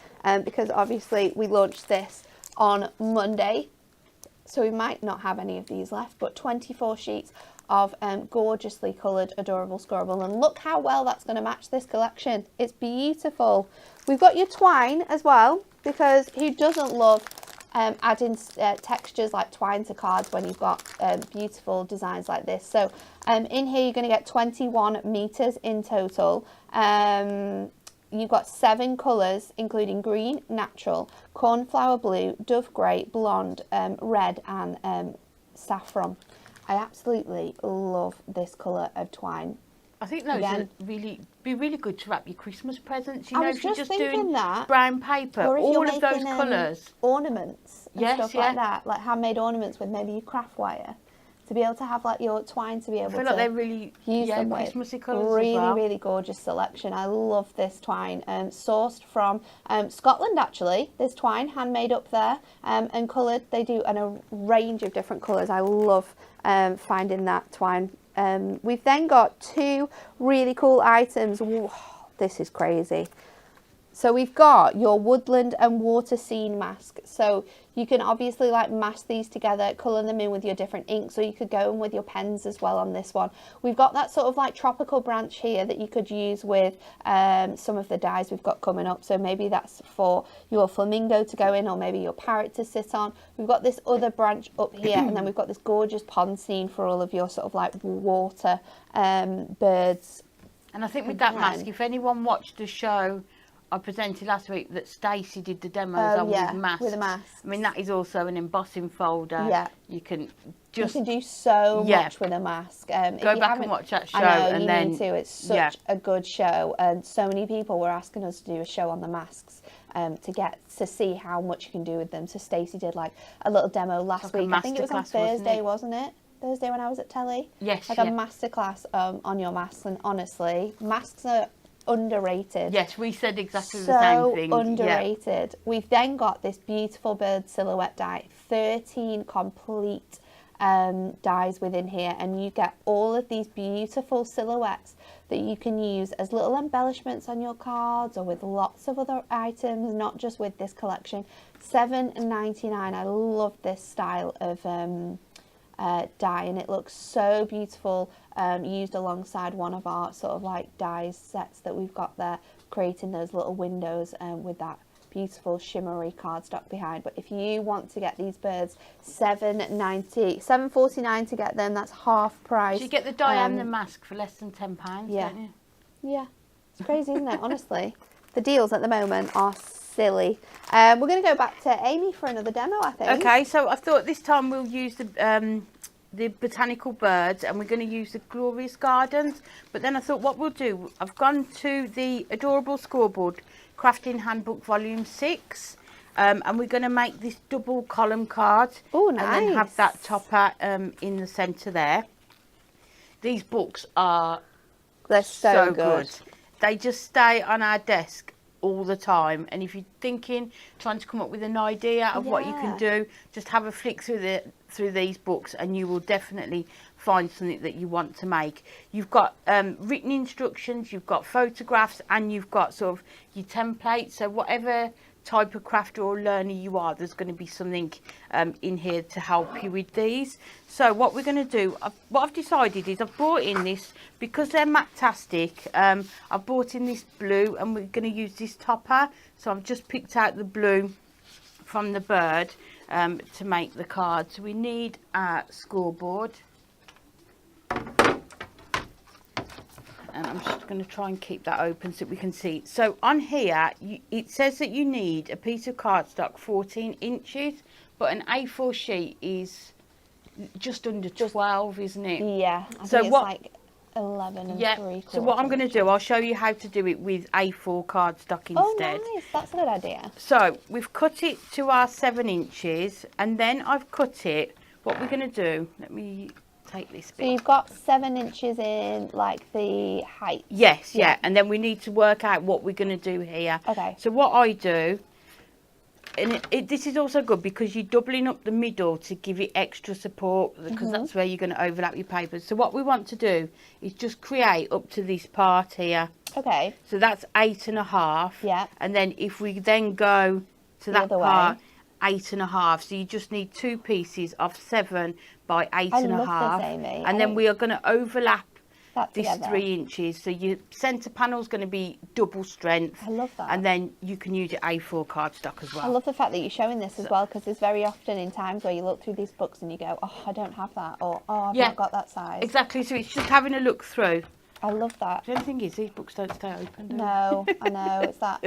because obviously we launched this on Monday, so we might not have any of these left, but 24 sheets of gorgeously coloured adorable scribble, and look how well that's going to match this collection. It's beautiful. We've got your twine as well, because who doesn't love adding textures like twine to cards when you've got beautiful designs like this. So in here you're going to get 21 meters in total. You've got 7 colours, including green, natural, cornflower blue, dove grey, blonde, red and saffron. I absolutely love this colour of twine. I think those would be really good to wrap your Christmas presents. You I know, was if you're just just thinking doing that. brown paper, Or if all you're of those making, colours. ornaments and Yes, stuff like that, like handmade ornaments with maybe your craft wire, to be able to have like your twine to be able I feel to like they're really use them with. Christmassy colours Really, as well. really gorgeous selection. I love this twine. Sourced from Scotland, actually. This twine, handmade up there and coloured. They do a range of different colours. I love finding that twine. We've then got 2 really cool items. Whoa, this is crazy. So we've got your woodland and water scene mask. So you can obviously like mask these together, colour them in with your different inks, or you could go in with your pens as well on this one. We've got that sort of like tropical branch here that you could use with some of the dies we've got coming up. So maybe that's for your flamingo to go in, or maybe your parrot to sit on. We've got this other branch up here, and then we've got this gorgeous pond scene for all of your sort of like water birds. And I think with that mask, if anyone watched the show I presented last week that Stacey did the demos on with masks. With a mask. I mean, that is also an embossing folder. Yeah. You can just... You can do so much with a mask. Go back and watch that show. I know, and you then, need to. It's such a good show. And so many people were asking us to do a show on the masks to see how much you can do with them. So Stacey did like a little demo last week. I think it was on Thursday, wasn't it? Thursday when I was at telly? Yes. Like a masterclass on your masks. And honestly, masks are underrated. Yes, we said exactly the same thing. So underrated. We've then got this beautiful bird silhouette die, 13 complete dies within here, and you get all of these beautiful silhouettes that you can use as little embellishments on your cards or with lots of other items, not just with this collection. $7.99. I love this style of die, and it looks so beautiful, used alongside one of our sort of like dies sets that we've got there, creating those little windows with that beautiful shimmery cardstock behind. But if you want to get these birds, $7.49 to get them. That's half price. So you get the Diana mask for less than £10, yeah. don't you? Yeah, it's crazy, isn't it? Honestly, the deals at the moment are silly. We're going to go back to Amy for another demo, I think. Okay, so I thought this time we'll use the botanical birds, and we're going to use the Glorious Gardens. But then I thought what we'll do, I've gone to the Adorable Scoreboard Crafting Handbook Volume 6, and we're going to make this double column card. Oh, nice. And then have that topper in the centre there. These books are They're so good. They just stay on our desk all the time, and if you're trying to come up with an idea of what you can do, just have a flick through these books and you will definitely find something that you want to make. You've got written instructions, you've got photographs, and you've got sort of your templates. So whatever type of crafter or learner you are, there's going to be something in here to help you with these. So what we're going to do, what I've decided is I've brought in this, because they're matte-tastic, I've brought in this blue, and we're going to use this topper. So I've just picked out the blue from the bird to make the card. So we need a scoreboard. And I'm just going to try and keep that open so we can see. So on here, it says that you need a piece of cardstock 14 inches, but an A4 sheet is just under 12, isn't it? Yeah, I so think what, it's like 11 and 3/4. So what I'm going to do, I'll show you how to do it with A4 cardstock instead. Oh, nice. That's a good idea. So we've cut it to our 7 inches, and then I've cut it. What we're going to do, let me take this bit. So you've got 7 inches in, like, the height. Yes, yeah. And then we need to work out what we're going to do here. Okay. So what I do, and this is also good because you're doubling up the middle to give it extra support, because that's where you're going to overlap your papers. So what we want to do is just create up to this part here. Okay. So that's 8.5. Yeah. And then if we then go to that part, 8.5. So you just need 2 pieces of 7 by 8.5. I love this, Amy. And then we are going to overlap this together. 3 inches. So your centre panel is going to be double strength. I love that. And then you can use your A4 cardstock as well. I love the fact that you're showing this as well, because there's very often in times where you look through these books and you go, oh, I don't have that, or oh, I've not got that size. Exactly. So it's just having a look through. I love that. The only thing is, these books don't stay open, do No, I know. It's that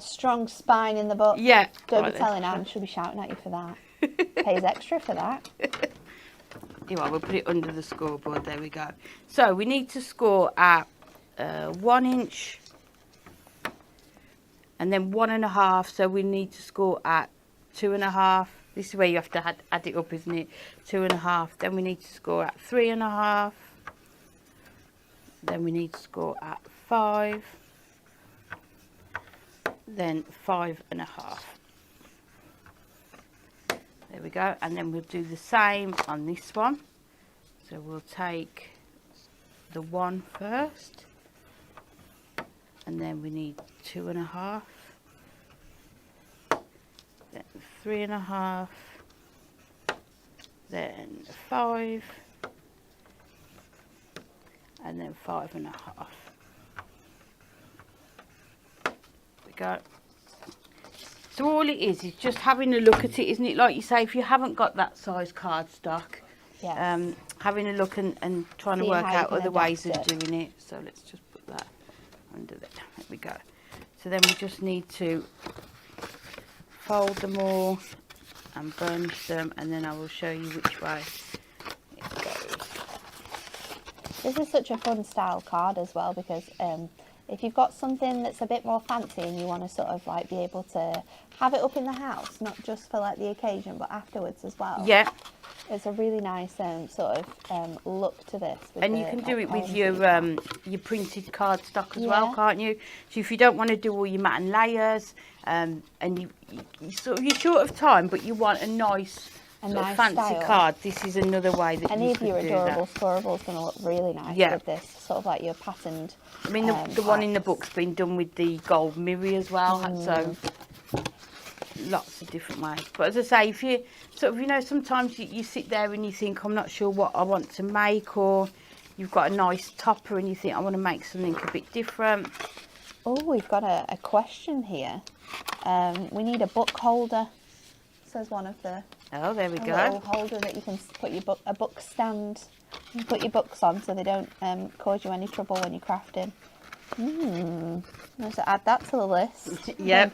strong spine in the book. Yeah. Don't be telling Anne, she'll be shouting at you for that. Pays extra for that. Anyway, we'll put it under the scoreboard. There we go. So we need to score at 1 inch, and then 1.5. So we need to score at 2.5. This is where you have to add it up, isn't it? 2.5. Then we need to score at 3.5. Then we need to score at 5. Then 5.5. There we go. And then we'll do the same on this one. So we'll take the 1 first, and then we need 2.5, then 3.5, then 5, and then 5.5. There we go. So all it is just having a look at it, isn't it? Like you say, if you haven't got that size cardstock, Yes. having a look and trying to See work how you out can other ways of adapt it. doing it. So let's just put that under there. There we go. So then we just need to fold them all and bunch them, and then I will show you which way it goes. This is such a fun style card as well, because if you've got something that's a bit more fancy and you want to sort of like be able to have it up in the house, not just for like the occasion, but afterwards as well. Yeah. It's a really nice sort of look to this. And you can do it with your printed cardstock as well, can't you? So if you don't want to do all your mat and layers, and you're short of time, but you want a nice fancy style card, this is another way that Any you of could your do adorable that. squirrels going to look really nice with this, sort of like your patterned. I mean, the one in the book's been done with the gold mirror as well, so lots of different ways. But as I say, if you sort of, sometimes you sit there and you think, I'm not sure what I want to make, or you've got a nice topper and you think, I want to make something a bit different, Oh, we've got a question here. We need a book holder, says one of the... Oh, there we a go. little holder that you can put your book, a book stand, you put your books on so they don't cause you any trouble when you're crafting. Let's add that to the list. Yep.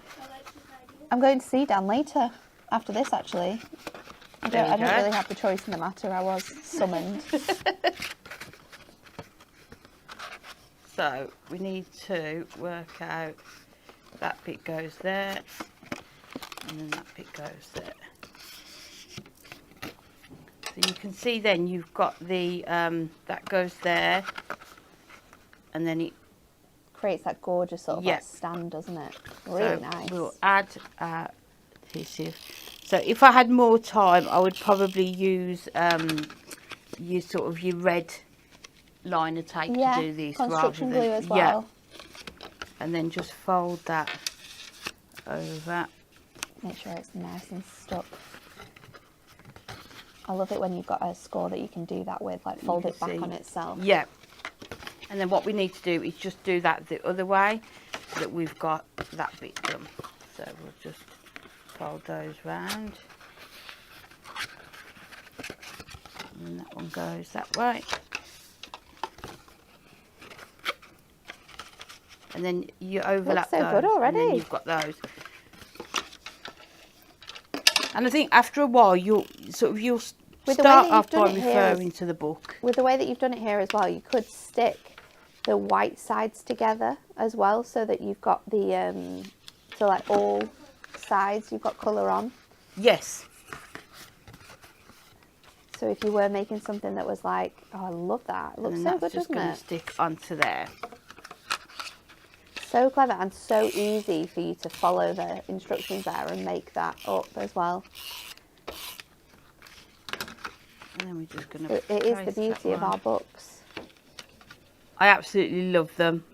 I'm going to see Dan later, after this actually. I don't really have the choice in the matter, I was summoned. So we need to work out that bit goes there and then that bit goes there. So you can see then you've got the that goes there and then it creates that gorgeous sort of like stand, doesn't it? Really nice. We'll add adhesive. So if I had more time, I would probably use your red liner tape to do this, construction rather than glue as well. And then just fold that over. Make sure it's nice and stuck. I love it when you've got a score that you can do that with, like fold it back on itself. Yeah. And then what we need to do is just do that the other way, so that we've got that bit done. So we'll just fold those round. And that one goes that way. And then you overlap Looks so those, good already. and then you've got those. And I think after a while you'll start off by referring to the book. With the way that you've done it here as well, you could stick the white sides together as well, so that you've got the so like all sides you've got colour on. Yes. So if you were making something that was like, oh, I love that. It looks so good, doesn't it? That's just going to stick onto there. So clever and so easy for you to follow the instructions there and make that up as well. And then we're just going to... It is the beauty of our books. I absolutely love them.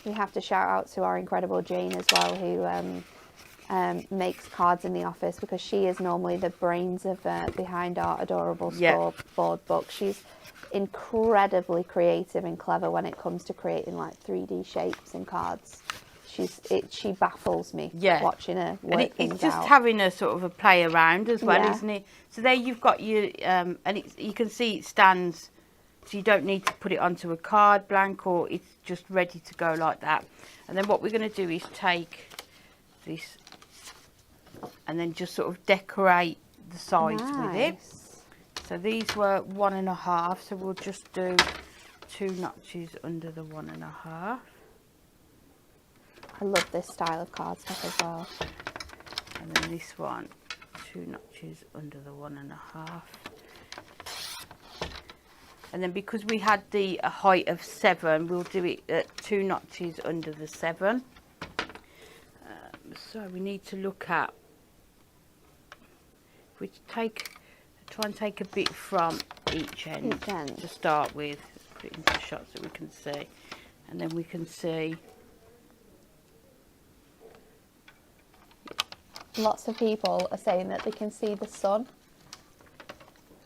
We have to shout out to our incredible Jane as well, who makes cards in the office, because she is normally the brains of behind our adorable scoreboard book. She's incredibly creative and clever when it comes to creating like 3D shapes and cards. She baffles me watching her work things out. It's just having a sort of a play around as well, isn't it? So there you've got your and you can see it stands, so you don't need to put it onto a card blank, or it's just ready to go like that. And then what we're going to do is take this and then just sort of decorate the sides with it. So these were 1.5, so we'll just do 2 notches under the 1.5. I love this style of cardstock as well. And then this one, 2 notches under the 1.5. And then because we had the height of 7, we'll do it at 2 notches under the 7. So we need to look at, if we try and take a bit from each end to start with, put it into shots that we can see, and then we can see. Lots of people are saying that they can see the sun.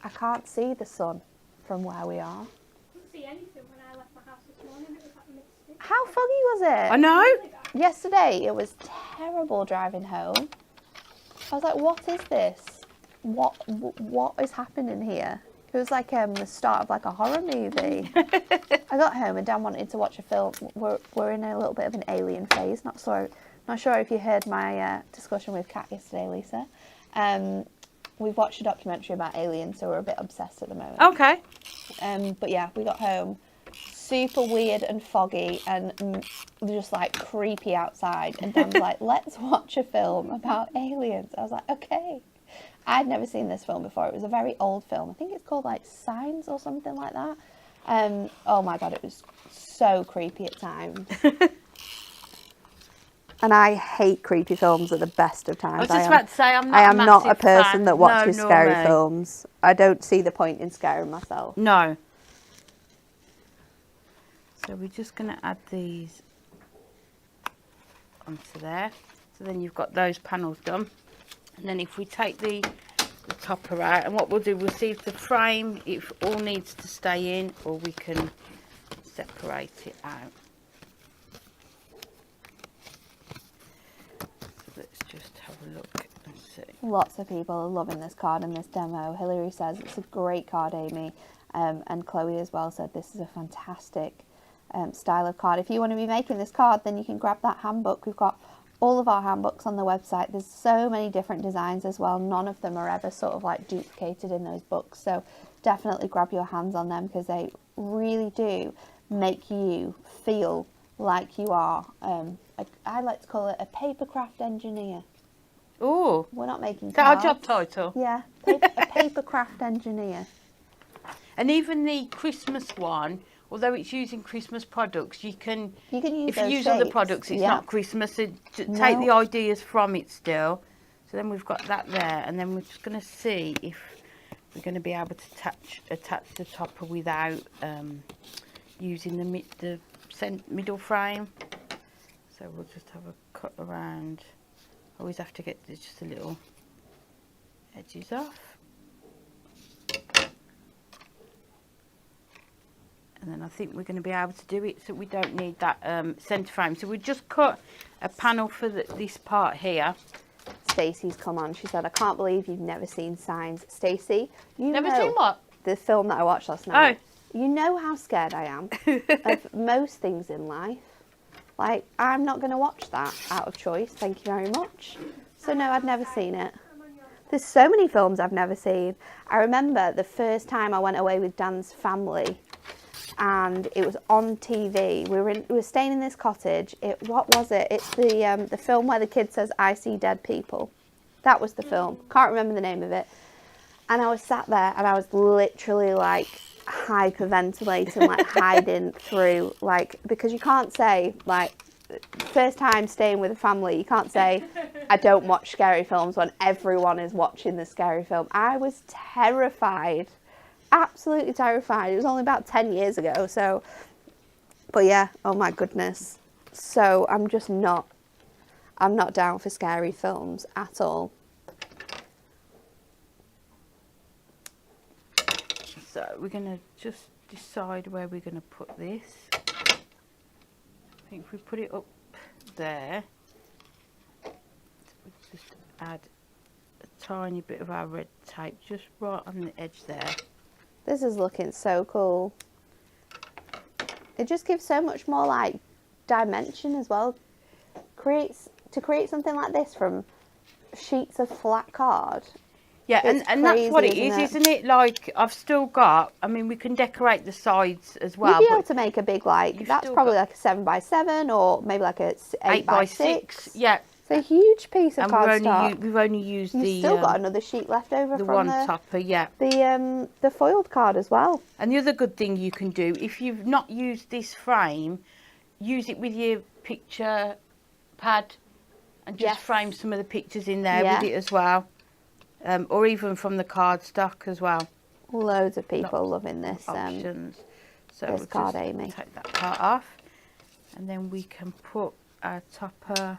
I can't see the sun from where we are. I couldn't see anything when I left my house this morning. It was like misty. How foggy was it? I know. Yesterday it was terrible driving home. I was like, what is this? What is happening here? It was like the start of like a horror movie. I got home and Dan wanted to watch a film. We're in a little bit of an alien phase. Not sure if you heard my discussion with Kat yesterday, Lisa. We've watched a documentary about aliens, so we're a bit obsessed at the moment. Okay. But yeah, we got home super weird and foggy and just like creepy outside. And Dan's like, let's watch a film about aliens. I was like, okay. I'd never seen this film before. It was a very old film. I think it's called like Signs or something like that. Oh my God, it was so creepy at times. And I hate creepy films at the best of times. I was just about to say, I am not a person fan. that watches No, scary me. films. I don't see the point in scaring myself. No. So we're just going to add these onto there. So then you've got those panels done. And then if we take the topper out, and what we'll do, we'll see if the frame, it all needs to stay in, or we can separate it out. Lots of people are loving this card and this demo. Hilary says it's a great card, Amy. And Chloe as well said this is a fantastic style of card. If you want to be making this card, then you can grab that handbook. We've got all of our handbooks on the website. There's so many different designs as well. None of them are ever sort of like duplicated in those books. So definitely grab your hands on them because they really do make you feel like you are, I like to call it a papercraft engineer. Oh, we're not making is that our cards. job title? Yeah, a papercraft engineer. And even the Christmas one, although it's using Christmas products, you can use if you those use shapes. other products, it's not Christmas. So take the ideas from it still. So then we've got that there, and then we're just going to see if we're going to be able to attach the topper without using the middle frame. So we'll just have a cut around. Always have to get just a little edges off. And then I think we're going to be able to do it so we don't need that centre frame. So we just cut a panel for this part here. Stacey's come on. She said, I can't believe you've never seen Signs. Stacey, you Never know seen what? the film that I watched last night. Oh. You know how scared I am of most things in life. Like, I'm not going to watch that out of choice. Thank you very much. So no, I'd never seen it. There's so many films I've never seen. I remember the first time I went away with Dan's family and it was on TV. We were staying in this cottage. What was it? It's the film where the kid says, I see dead people. That was the film. Can't remember the name of it. And I was sat there and I was literally like hyperventilating, like hiding through, like, because you can't say, like, first time staying with a family, you can't say, I don't watch scary films when everyone is watching the scary film. I was terrified. Absolutely terrified. It was only about 10 years ago, so, but yeah, oh my goodness. So I'm not down for scary films at all. So we're going to just decide where we're going to put this. I think if we put it up there, we'll just add a tiny bit of our red tape just right on the edge there. This is looking so cool. It just gives so much more like dimension as well. To create something like this from sheets of flat card. Yeah, and that's what it is, isn't it? Like, I've still got, I mean, we can decorate the sides as well. You'd be able to make a big, like, that's probably like a 7x7 or maybe like a 8x6. Yeah. It's a huge piece of cardstock. And we've only used You've still got another sheet left over the from one topper, yeah. The foiled card as well. And the other good thing you can do, if you've not used this frame, use it with your picture pad and just frame some of the pictures in there with it as well. Or even from the cardstock as well. Loads of people loving this options. So this we'll card, just Amy. Take that part off, and then we can put our topper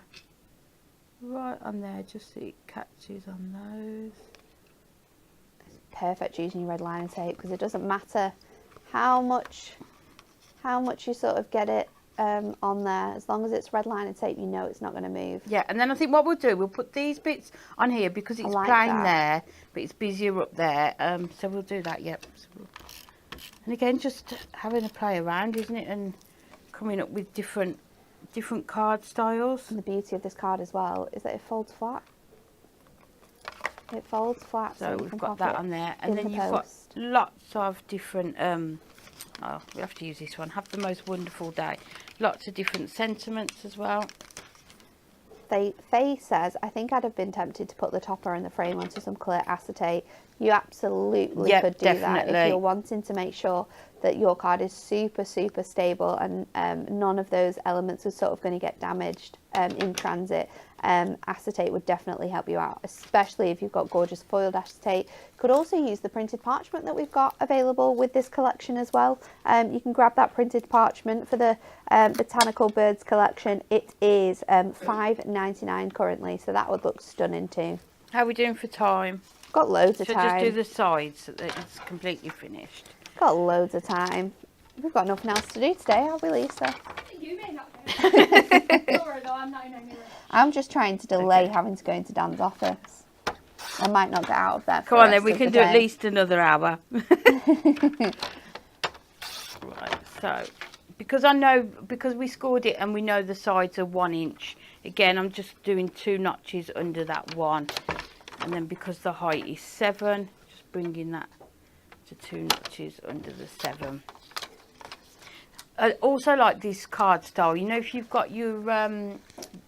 right on there, just so it catches on those. It's perfect using your red liner tape because it doesn't matter how much you sort of get it on there. As long as it's red liner tape, you know it's not going to move. Yeah, and then I think what we'll do, we'll put these bits on here because it's plain there, but it's busier up there. So we'll do that, yep. So and again, just having a play around, isn't it? And coming up with different card styles. And the beauty of this card as well is that it folds flat. It folds flat, so we've got that on there. And then you've got lots of different, oh, we have to use this one. Have the most wonderful day. Lots of different sentiments as well. Faye says, I think I'd have been tempted to put the topper and the frame onto some clear acetate. You absolutely could do that if you're wanting to make sure that your card is super, super stable and none of those elements are sort of going to get damaged in transit. Acetate would definitely help you out, especially if you've got gorgeous foiled acetate. Could also use the printed parchment that we've got available with this collection as well. You can grab that printed parchment for the Botanical Birds collection. It is $5.99 currently, so that would look stunning too. How are we doing for time? Got loads of time. Should just do the sides so that it's completely finished. Got loads of time. We've got nothing else to do today, have we, Lisa? You may not do. Don't worry though, I'm not in any rush. I'm just trying to delay having to go into Dan's office. I might not get out of there. Come on then, we can do at least another hour. Right, so because we scored it and we know the sides are 1 inch, again I'm just doing 2 notches under that 1, and then because the height is 7, just bringing that to 2 notches under the 7. I also like this card style. You know, if you've got your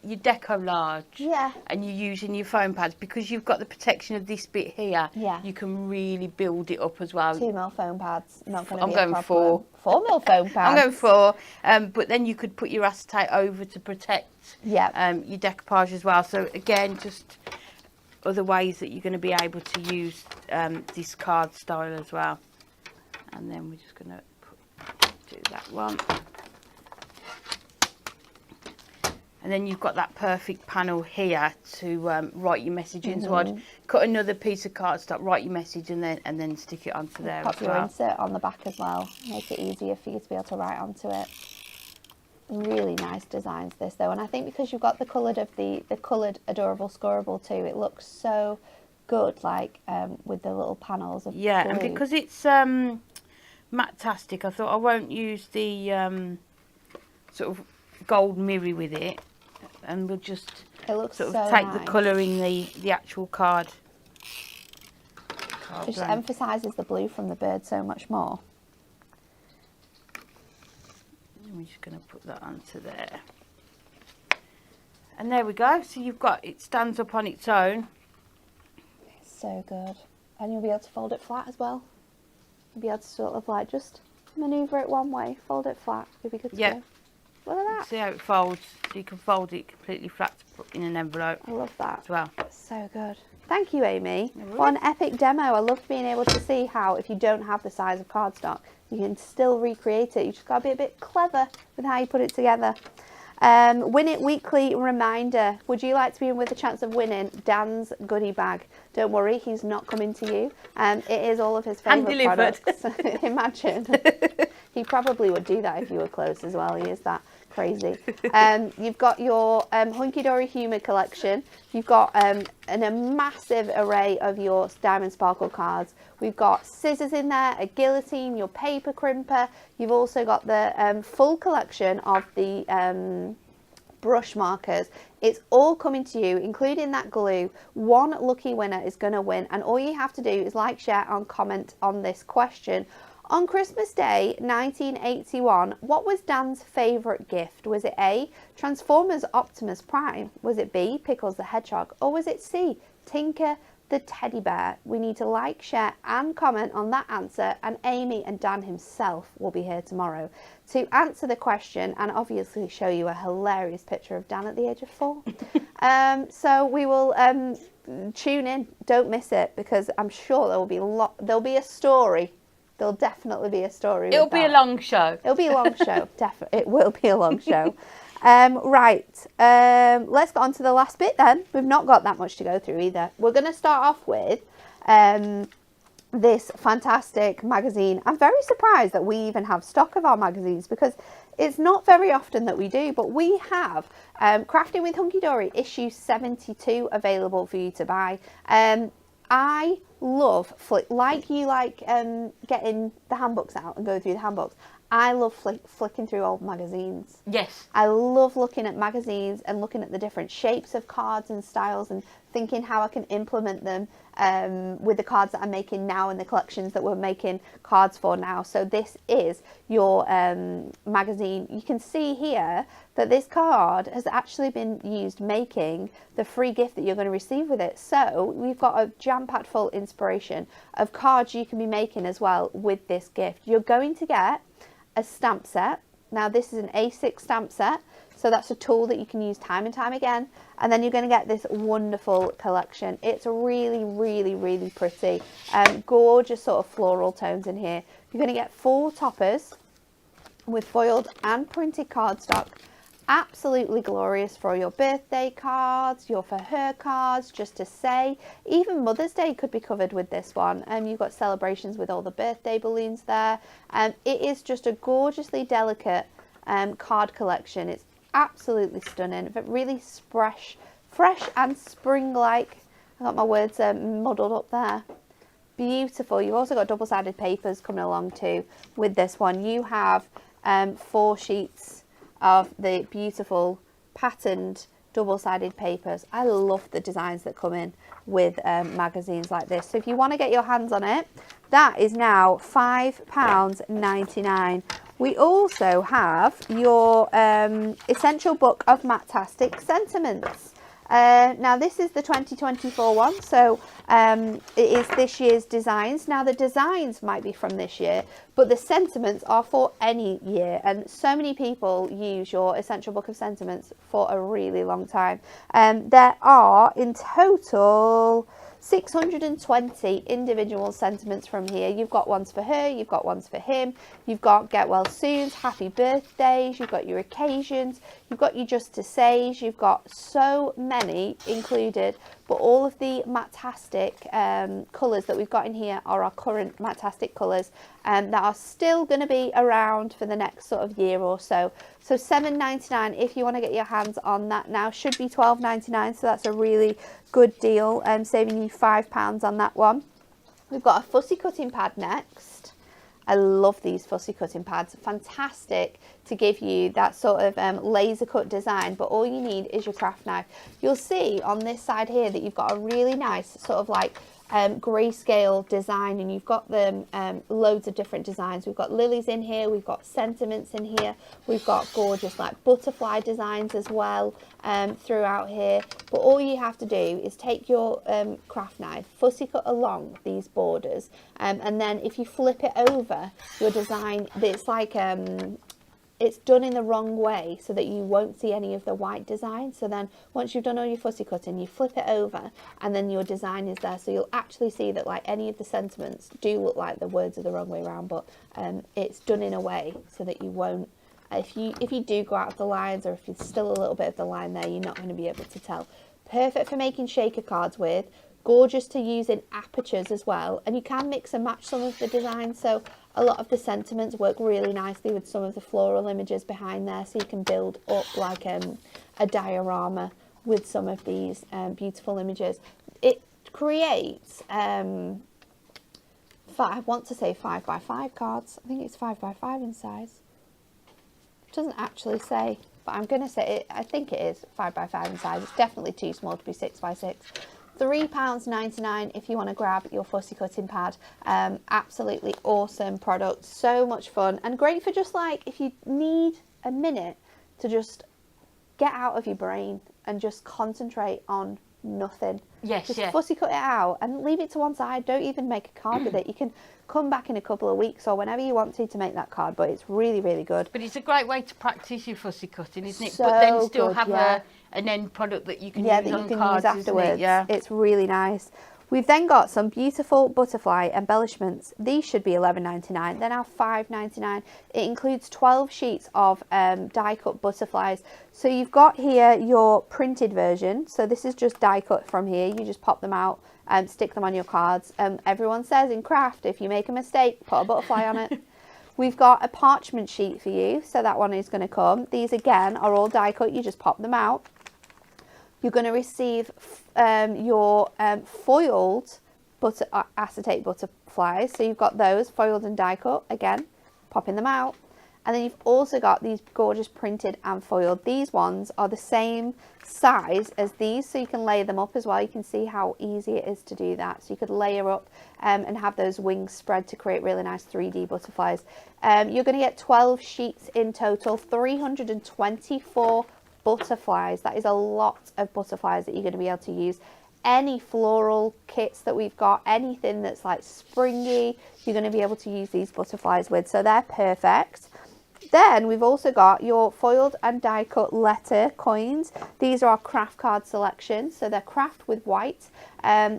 decollage, yeah, and you're using your foam pads, because you've got the protection of this bit here, yeah, you can really build it up as well. 2mm foam pads, not going to be I'm a going problem. 4mm foam pads. I'm going 4, but then you could put your acetate over to protect your decoupage as well. So again, just other ways that you're going to be able to use this card style as well. And then we're just going to do that one, and then you've got that perfect panel here to write your message in. So I'd cut another piece of cardstock, write your message, and then stick it onto there. Pop as your well. insert on the back as well, make it easier for you to be able to write onto it. Really nice designs this though, and I think because you've got the coloured of the coloured adorable scoreable too, it looks so good, like with the little panels of glue. And because it's matte-tastic, I thought I won't use the sort of gold mirror with it, and we'll just take nice. The colour in the actual card. It just emphasises the blue from the bird so much more. And we're just going to put that onto there. And there we go. So you've got, it stands up on its own. It's so good. And you'll be able to fold it flat as well. You'll be able to sort of like just manoeuvre it one way, fold it flat. You'll be good to go. Look at that. See how it folds. So you can fold it completely flat to put in an envelope. I love that as well. So good. Thank you, Amy. What an epic demo. I loved being able to see how, if you don't have the size of cardstock, you can still recreate it. You just got to be a bit clever with how you put it together. Win It Weekly reminder. Would you like to be in with a chance of winning Dan's goodie bag? Don't worry, he's not coming to you. It is all of his favourite products. Imagine. He probably would do that if you were close as well. He is that crazy. You've got your Hunky Dory Humour collection. You've got a massive array of your Diamond Sparkle cards. We've got scissors in there, a guillotine, your paper crimper. You've also got the full collection of the brush markers. It's all coming to you, including that glue. One lucky winner is going to win, and all you have to do is like, share and comment on this question. On Christmas Day 1981, what was Dan's favourite gift? Was it A, Transformers Optimus Prime? Was it B, Pickles the Hedgehog? Or was it C, Tinker the Teddy Bear? We need to like, share and comment on that answer, and Amy and Dan himself will be here tomorrow to answer the question and obviously show you a hilarious picture of Dan at the age of 4. So we will tune in, don't miss it, because I'm sure there'll be a story. There'll definitely be a story. It'll be a long show. It'll be a long show. Definitely, it will be a long show. Right, let's get on to the last bit then. We've not got that much to go through either. We're going to start off with this fantastic magazine. I'm very surprised that we even have stock of our magazines, because it's not very often that we do, but we have Crafting with Hunky Dory issue 72 available for you to buy. I love, like you like getting the handbooks out and go through the handbooks, I love flicking through old magazines. Yes. I love looking at magazines and looking at the different shapes of cards and styles and thinking how I can implement them with the cards that I'm making now and the collections that we're making cards for now. So this is your magazine. You can see here that this card has actually been used making the free gift that you're going to receive with it. So we've got a jam-packed full inspiration of cards you can be making as well with this gift. You're going to get a stamp set. Now this is an A6 stamp set, so that's a tool that you can use time and time again. And then you're going to get this wonderful collection. It's really, really, really pretty. Gorgeous sort of floral tones in here. You're going to get 4 toppers with foiled and printed cardstock. Absolutely glorious for your birthday cards, your for her cards, just to say. Even Mother's Day could be covered with this one. You've got celebrations with all the birthday balloons there. It is just a gorgeously delicate card collection. It's absolutely stunning, but really fresh and spring-like I got my words muddled up there. Beautiful. You've also got double-sided papers coming along too with this one. You have 4 sheets of the beautiful patterned double-sided papers. I love the designs that come in with magazines like this. So if you want to get your hands on it, that is now £5.99. We also have your essential book of Matastic sentiments. Now this is the 2024 one, so it is this year's designs. Now the designs might be from this year, but the sentiments are for any year, and so many people use your essential book of sentiments for a really long time. There are in total 620 individual sentiments from here. You've got ones for her, you've got ones for him, you've got get well soons, happy birthdays, you've got your occasions, you've got your just to says, you've got so many included, but all of the Matastic colours that we've got in here are our current Matastic colours that are still going to be around for the next sort of year or so. So £7.99 if you want to get your hands on that now. Should be £12.99, so that's a really good deal, saving you £5 on that one. We've got a fussy cutting pad next. I love these fussy cutting pads. Fantastic to give you that sort of laser cut design, but all you need is your craft knife. You'll see on this side here that you've got a really nice sort of like grayscale design, and you've got them loads of different designs. We've got lilies in here, we've got sentiments in here, we've got gorgeous like butterfly designs as well throughout here. But all you have to do is take your craft knife, fussy cut along these borders, and then if you flip it over, your design, it's like it's done in the wrong way so that you won't see any of the white design. So then once you've done all your fussy cutting, you flip it over and then your design is there. So you'll actually see that like any of the sentiments do look like the words are the wrong way around, but it's done in a way so that you won't, if you do go out of the lines, or if there's still a little bit of the line there, you're not going to be able to tell. Perfect for making shaker cards with. Gorgeous to use in apertures as well, and you can mix and match some of the designs. So a lot of the sentiments work really nicely with some of the floral images behind there, so you can build up like a diorama with some of these beautiful images. It creates I want to say 5x5 cards. I think it's 5x5 in size. It doesn't actually say, but I'm going to say it. I think it is 5x5 in size. It's definitely too small to be 6x6. £3.99 if you want to grab your fussy cutting pad. Absolutely awesome product, so much fun, and great for just like if you need a minute to just get out of your brain and just concentrate on nothing. Yes, just yeah. fussy cut it out and leave it to one side. Don't even make a card with it. You can come back in a couple of weeks or whenever you want to make that card, but it's really, really good. But it's a great way to practice your fussy cutting, isn't it? So but then still good, have yeah. an end product that you can Yeah, use that on you can cards, use afterwards. Isn't it? Yeah. It's really nice. We've then got some beautiful butterfly embellishments. These should be £11.99. They're now £5.99. It includes 12 sheets of die-cut butterflies. So you've got here your printed version. So this is just die-cut from here. You just pop them out and stick them on your cards. Everyone says in craft, if you make a mistake, put a butterfly on it. We've got a parchment sheet for you. So that one is going to come. These, again, are all die-cut. You just pop them out. You're going to receive your foiled acetate butterflies. So you've got those foiled and die cut, again, popping them out. And then you've also got these gorgeous printed and foiled. These ones are the same size as these, so you can layer them up as well. You can see how easy it is to do that. So you could layer up and have those wings spread to create really nice 3D butterflies. You're going to get 12 sheets in total, 324 butterflies. That is a lot of butterflies that you're going to be able to use. Any floral kits that we've got, anything that's like springy, you're going to be able to use these butterflies with, so they're perfect. Then we've also got your foiled and die cut letter coins. These are our craft card selection, so they're craft with white.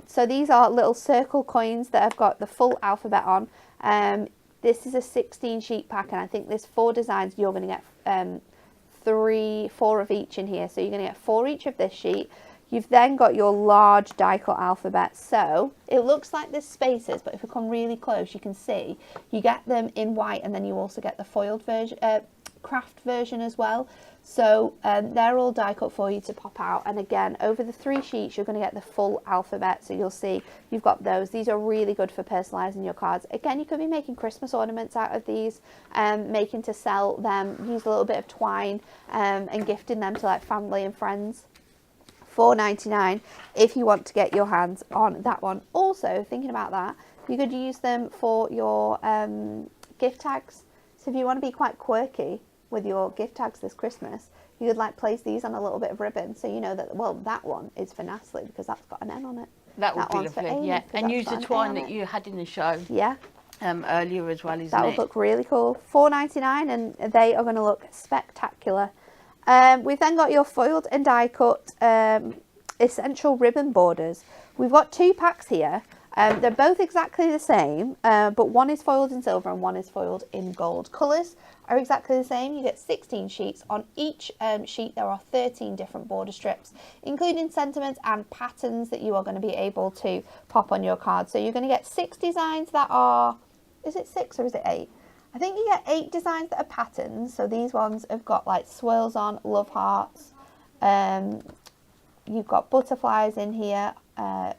So these are little circle coins that have got the full alphabet on. This is a 16 sheet pack, and I think there's 4 designs. You're going to get 4 of each in here, so you're going to get 4 each of this sheet. You've then got your large die cut alphabet, so it looks like there's spaces, but if we come really close you can see you get them in white, and then you also get the foiled version, craft version as well. So they're all die cut for you to pop out. And again, over the 3 sheets, you're going to get the full alphabet. So you'll see you've got those. These are really good for personalising your cards. Again, you could be making Christmas ornaments out of these, making to sell them. Use a little bit of twine and gifting them to like family and friends. $4.99 if you want to get your hands on that one. Also, thinking about that, you could use them for your gift tags. So if you want to be quite quirky with your gift tags this Christmas, you could like place these on a little bit of ribbon, so you know that, well, that one is for Natalie because that's got an N on it. That would be lovely, yeah. And use the twine that it. you had in the show. Yeah. Earlier as well, isn't it? That would look really cool. $4.99, and they are going to look spectacular. We've then got your foiled and die cut essential ribbon borders. We've got 2 packs here. They're both exactly the same, but one is foiled in silver and one is foiled in gold. Colours are exactly the same. You get 16 sheets. On each sheet there are 13 different border strips, including sentiments and patterns that you are going to be able to pop on your card. So you're going to get 6 designs that are, is it 6 or is it 8? I think you get 8 designs that are patterns. So these ones have got like swirls on, love hearts. You've got butterflies in here,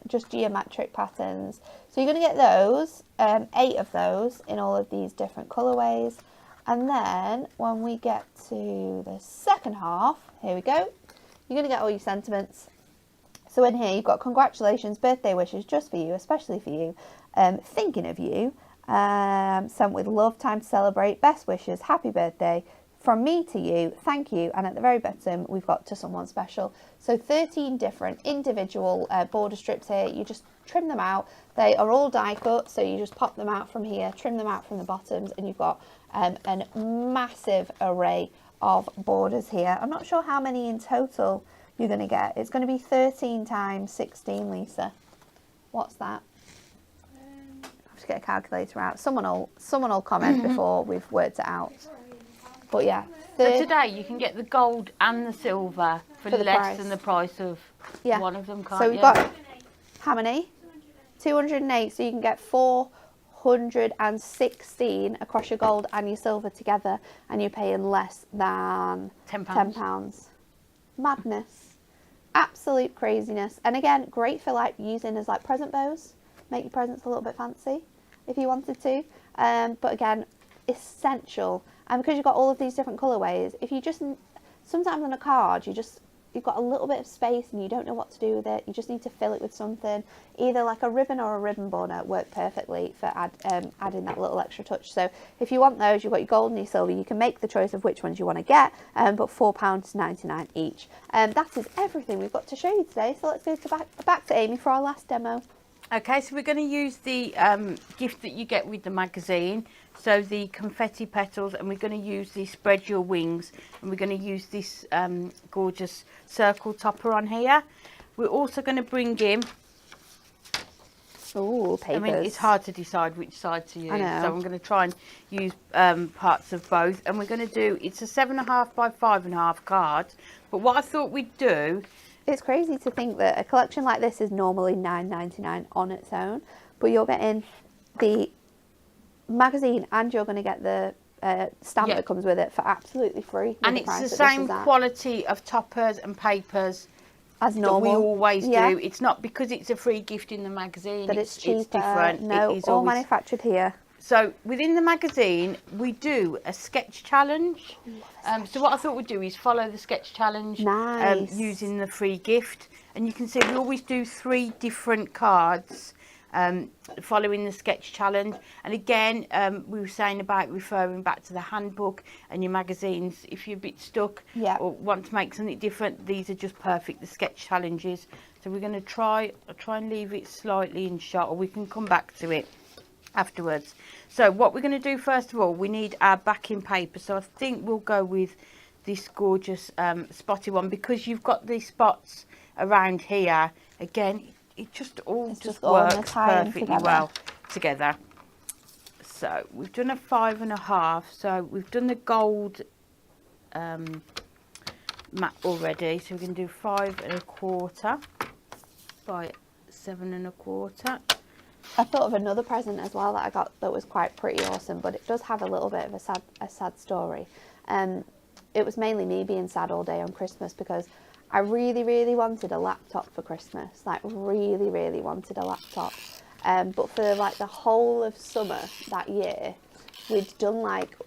just geometric patterns. So you're going to get those, 8 of those in all of these different colourways. And then when we get to the second half, here we go, you're going to get all your sentiments. So in here you've got congratulations, birthday wishes just for you, especially for you, thinking of you, sent with love, time to celebrate, best wishes, happy birthday, from me to you, thank you, and at the very bottom we've got to someone special. So 13 different individual border strips here. You just trim them out. They are all die cut, so you just pop them out from here, trim them out from the bottoms, and you've got a massive array of borders here. I'm not sure how many in total you're going to get. It's going to be 13 times 16, Lisa. What's that? I have to get a calculator out. Someone will comment before we've worked it out. But yeah. So today you can get the gold and the silver for less price. than the price of one of them, can't So we've got, how many? 208. So you can get 416 across your gold and your silver together, and you're paying less than £10. Madness. Absolute craziness. And again, great for like using as like present bows. Make your presents a little bit fancy if you wanted to. But again, essential. And because you've got all of these different colourways, if you just, sometimes on a card, you've got a little bit of space and you don't know what to do with it. You just need to fill it with something. Either like a ribbon or a ribbon border work perfectly for adding that little extra touch. So if you want those, you've got your gold and your silver. You can make the choice of which ones you want to get, but £4.99 each. That is everything we've got to show you today. So let's go back to Amy for our last demo. Okay, so we're going to use the gift that you get with the magazine. So the confetti petals, and we're going to use the spread your wings, and we're going to use this gorgeous circle topper on here. We're also going to bring in, Ooh, papers. I mean, it's hard to decide which side to use, I know. so I'm going to try and use parts of both. And we're going to do, it's a 7.5 by 5.5 card, but what I thought we'd do, it's crazy to think that a collection like this is normally $9.99 on its own, but you're getting the magazine and you're going to get the stamp that comes with it for absolutely free. And it's the same quality of toppers and papers as normal. That we always do. It's not because it's a free gift in the magazine that it's cheaper. It's different. No, it is all always manufactured here. So within the magazine, we do a sketch challenge. So what I thought we'd do is follow the sketch challenge using the free gift. And you can see we always do 3 different cards following the sketch challenge. And again, we were saying about referring back to the handbook and your magazines. If you're a bit stuck or want to make something different, these are just perfect, the sketch challenges. So we're going to try and leave it slightly in shot, or we can come back to it afterwards. So what we're going to do first of all, we need our backing paper. So I think we'll go with this gorgeous spotty one, because you've got these spots around here. Again, it just all works perfectly well together. So we've done a 5.5. So we've done the gold mat already. So we're going to do 5.25 by 7.25. I thought of another present as well that I got that was quite pretty awesome, but it does have a little bit of a sad story. It was mainly me being sad all day on Christmas because I really, really wanted a laptop for Christmas. Like, really, really wanted a laptop. But for like the whole of summer that year, we'd done like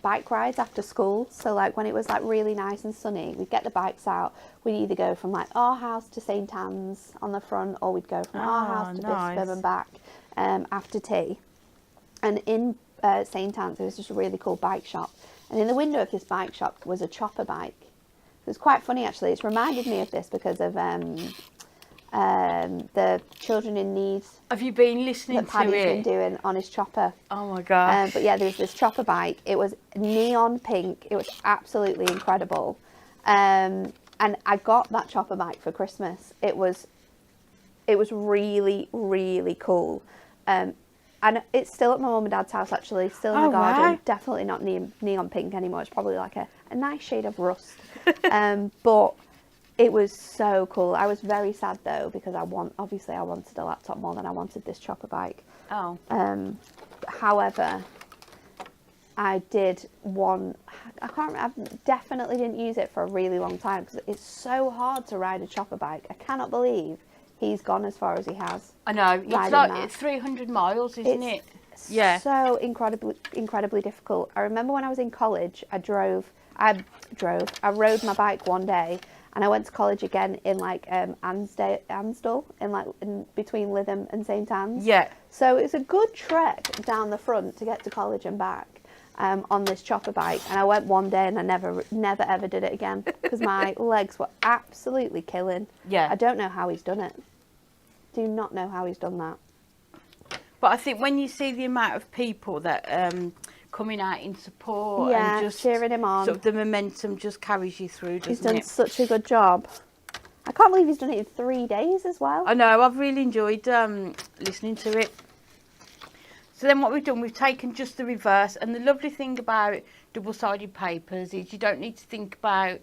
bike rides after school. So like when it was like really nice and sunny, we'd get the bikes out. We'd either go from like our house to St Anne's on the front, or we'd go from our house to Bispham and back after tea. And in St Anne's, there was just a really cool bike shop. And in the window of this bike shop was a chopper bike. It was quite funny actually. It's reminded me of this because of the children in need. Have you been listening that Paddy's to it? been doing on his chopper. Oh my god! But yeah, there was this chopper bike. It was neon pink. It was absolutely incredible. And I got that chopper bike for Christmas. It was really, really cool. And it's still at my mum and dad's house actually, still in the garden. Wow. Definitely not neon pink anymore. It's probably like a nice shade of rust. But it was so cool. I was very sad though because I wanted a laptop more than I wanted this chopper bike. Oh. However, I did one. I definitely didn't use it for a really long time because it's so hard to ride a chopper bike. I cannot believe he's gone as far as he has. I know. It's 300 miles, isn't it? Yeah. So incredibly difficult. I remember when I was in college, I rode my bike one day, and I went to college again in like Ansdell, in between Lytham and St Anne's. Yeah. So it's a good trek down the front to get to college and back on this chopper bike. And I went one day and I never ever did it again because my legs were absolutely killing. Yeah. I don't know how he's done it. Do not know how he's done that. But I think when you see the amount of people that coming out in support and just cheering him on, sort of the momentum just carries you through, doesn't it? He's done such a good job. I can't believe he's done it in 3 days as well. I know, I've really enjoyed listening to it. So then what we've done, we've taken just the reverse, and the lovely thing about double-sided papers is you don't need to think about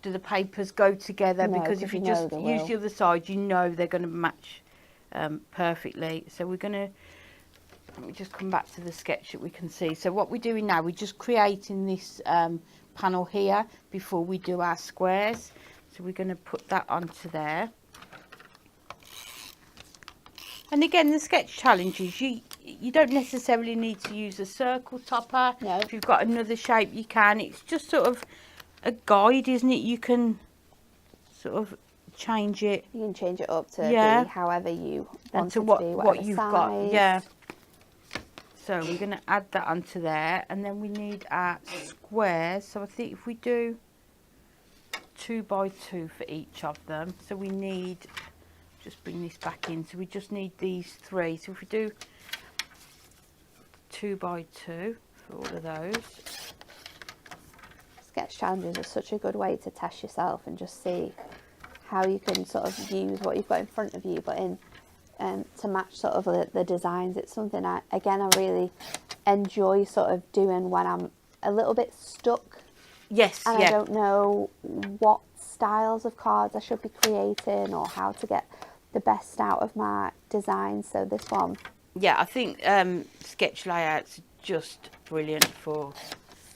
do the papers go together, because if you just use the other side, you know they're going to match perfectly. So we're going to, let me just come back to the sketch that we can see. So what we're doing now, we're just creating this panel here before we do our squares. So we're going to put that onto there. And again, the sketch challenges, you don't necessarily need to use a circle topper. No. If you've got another shape, you can. It's just sort of a guide, isn't it? You can sort of change it. You can change it up to be however you want to it to be, what you've size. got. Yeah. So we're going to add that onto there, and then we need our squares. So I think if we do 2 by 2 for each of them, so we need, just bring this back in, so we just need these 3. So if we do 2 by 2 for all of those. Sketch challenges are such a good way to test yourself and just see how you can sort of use what you've got in front of you, but in to match sort of the designs. It's something I really enjoy sort of doing when I'm a little bit stuck. Yes, and I don't know what styles of cards I should be creating or how to get the best out of my designs. So this one. Yeah, I think sketch layouts are just brilliant for...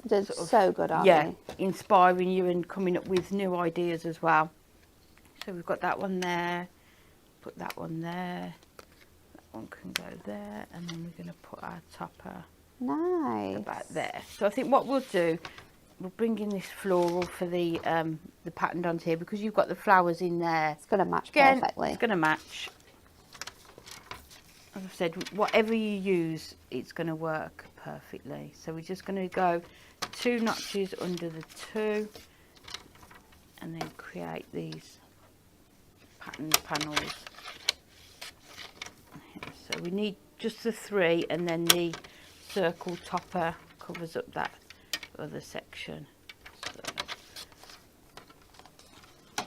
They're so good, aren't they? Inspiring you and coming up with new ideas as well. So we've got that one there, put that one there, that one can go there, and then we're going to put our topper about there. So I think what we'll do, we'll bring in this floral for the pattern onto here, because you've got the flowers in there. It's going to match perfectly. It's going to match. As I've said, whatever you use, it's going to work perfectly. So we're just going to go 2 notches under the 2 and then create these patterned panels. So we need just the 3, and then the circle topper covers up that other section. So they're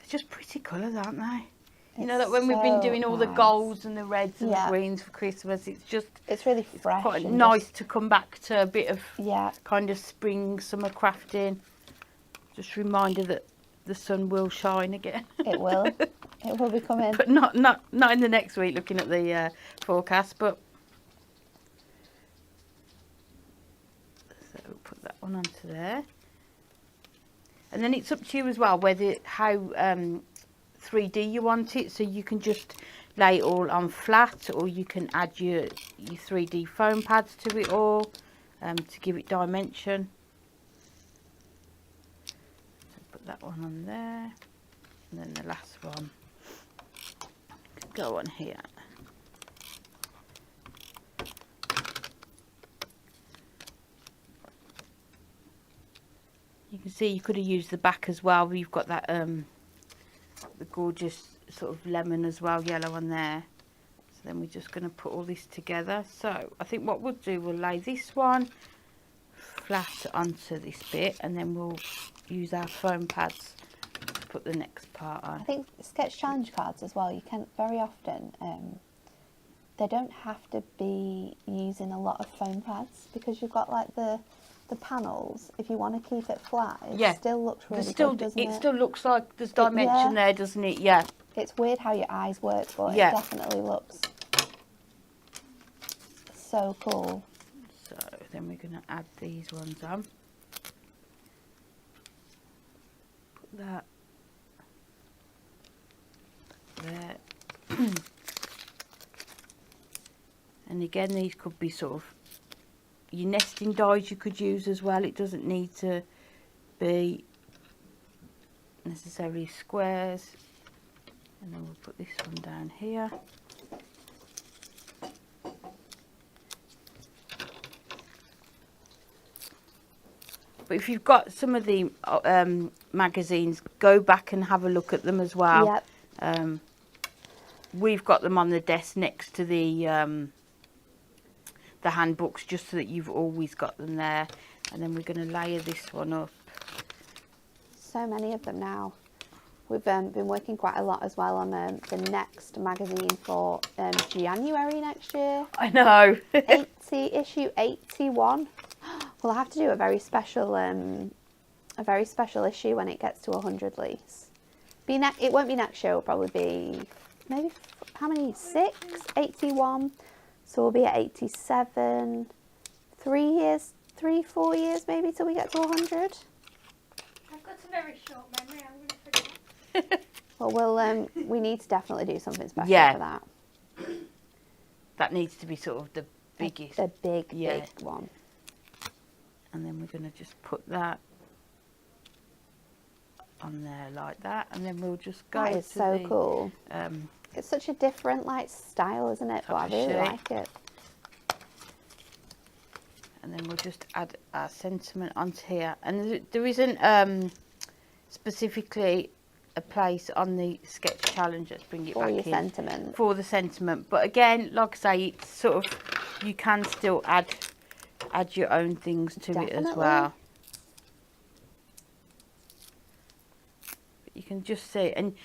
just pretty colours, aren't they? You know that when we've been doing all the golds and the reds and the greens for Christmas, it's really fresh. Quite nice to come back to a bit of kind of spring, summer crafting. Just a reminder that the sun will shine again. It will. It will be coming. But not in the next week, looking at the forecast, but so we'll put that one onto there. And then it's up to you as well whether how 3D you want it, so you can just lay it all on flat, or you can add your 3D foam pads to it all to give it dimension. So put that one on there, and then the last one could go on here. You can see you could have used the back as well. We've got that the gorgeous sort of lemon as well, yellow on there. So then we're just going to put all this together. So I think what we'll do, we'll lay this one flat onto this bit, and then we'll use our foam pads to put the next part on. I think sketch challenge cards as well, you can very often, they don't have to be using a lot of foam pads, because you've got like the panels. If you want to keep it flat, it still looks really good, doesn't it? It still looks like there's dimension there, doesn't it? Yeah. It's weird how your eyes work, but it definitely looks so cool. So then we're going to add these ones on. Put that there. And again, these could be sort of your nesting dies you could use as well. It doesn't need to be necessarily squares. And then we'll put this one down here. But if you've got some of the magazines, go back and have a look at them as well. Yep. We've got them on the desk next to the handbooks, just so that you've always got them there. And then we're going to layer this one up. So many of them now. We've been working quite a lot as well on the next magazine for January next year. I know. issue 81. We'll have to do a very special issue when it gets to 100 leaves. It won't be next year. It'll probably be maybe how many? 6, 81. So we'll be at 87. 3, 4 years maybe till we get to 100. I've got a very short memory. I'm going to forget. Well, we need to definitely do something special for that. That needs to be sort of the biggest. The big one. And then we're going to just put that on there like that, and then we'll just go. That is so cool. It's such a different style, isn't it? But I really like it. And then we'll just add our sentiment onto here. And there isn't specifically a place on the sketch challenge. Let's bring it back in. Sentiment. For the sentiment. But again, like I say, it's sort of, you can still add your own things to it as well. But you can just see, and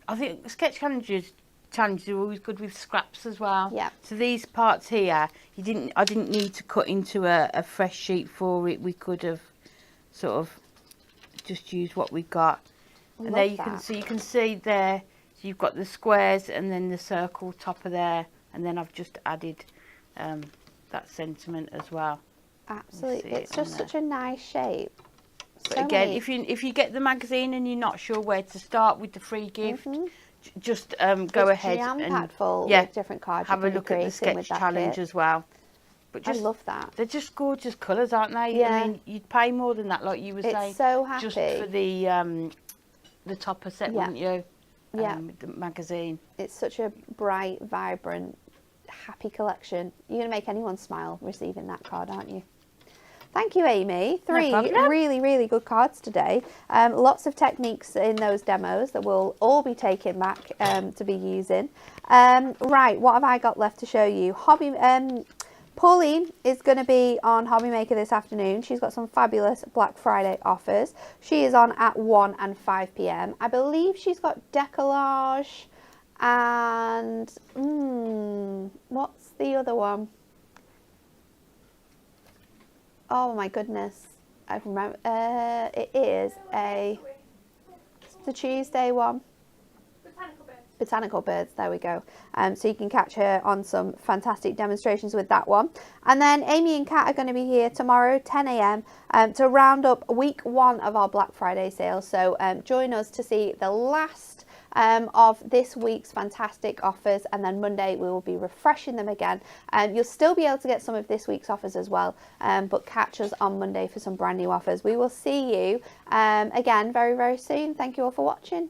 I think sketch challenges are always good with scraps as well. Yeah. So these parts here, I didn't need to cut into a fresh sheet for it. We could have sort of just used what we got. And there you can see there, so you've got the squares and then the circle top of there, and then I've just added that sentiment as well. Absolutely, it's just such a nice shape. But again, if you get the magazine and you're not sure where to start with the free gift, just go ahead and with different cards. Have a look at the sketch challenge as well. But just, I love that. They're just gorgeous colours, aren't they? Yeah. I mean, you'd pay more than that, like you were saying. So happy. Just for the topper set, wouldn't you? Yeah. With the magazine. It's such a bright, vibrant, happy collection. You're going to make anyone smile receiving that card, aren't you? Thank you, Amy. 3 really, really good cards today. Lots of techniques in those demos that we'll all be taking back to be using. Right, what have I got left to show you? Pauline is going to be on Hobby Maker this afternoon. She's got some fabulous Black Friday offers. She is on at 1 and 5 p.m. I believe she's got decollage and what's the other one? Oh my goodness, I remember. It is the Tuesday one. Botanical Birds. botanical birds, there we go. So you can catch her on some fantastic demonstrations with that one. And then Amy and Kat are going to be here tomorrow 10 a.m. To round up week 1 of our Black Friday sale. So join us to see the last of this week's fantastic offers, and then Monday we will be refreshing them again. You'll still be able to get some of this week's offers as well, but catch us on Monday for some brand new offers. We will see you again very, very soon. Thank you all for watching.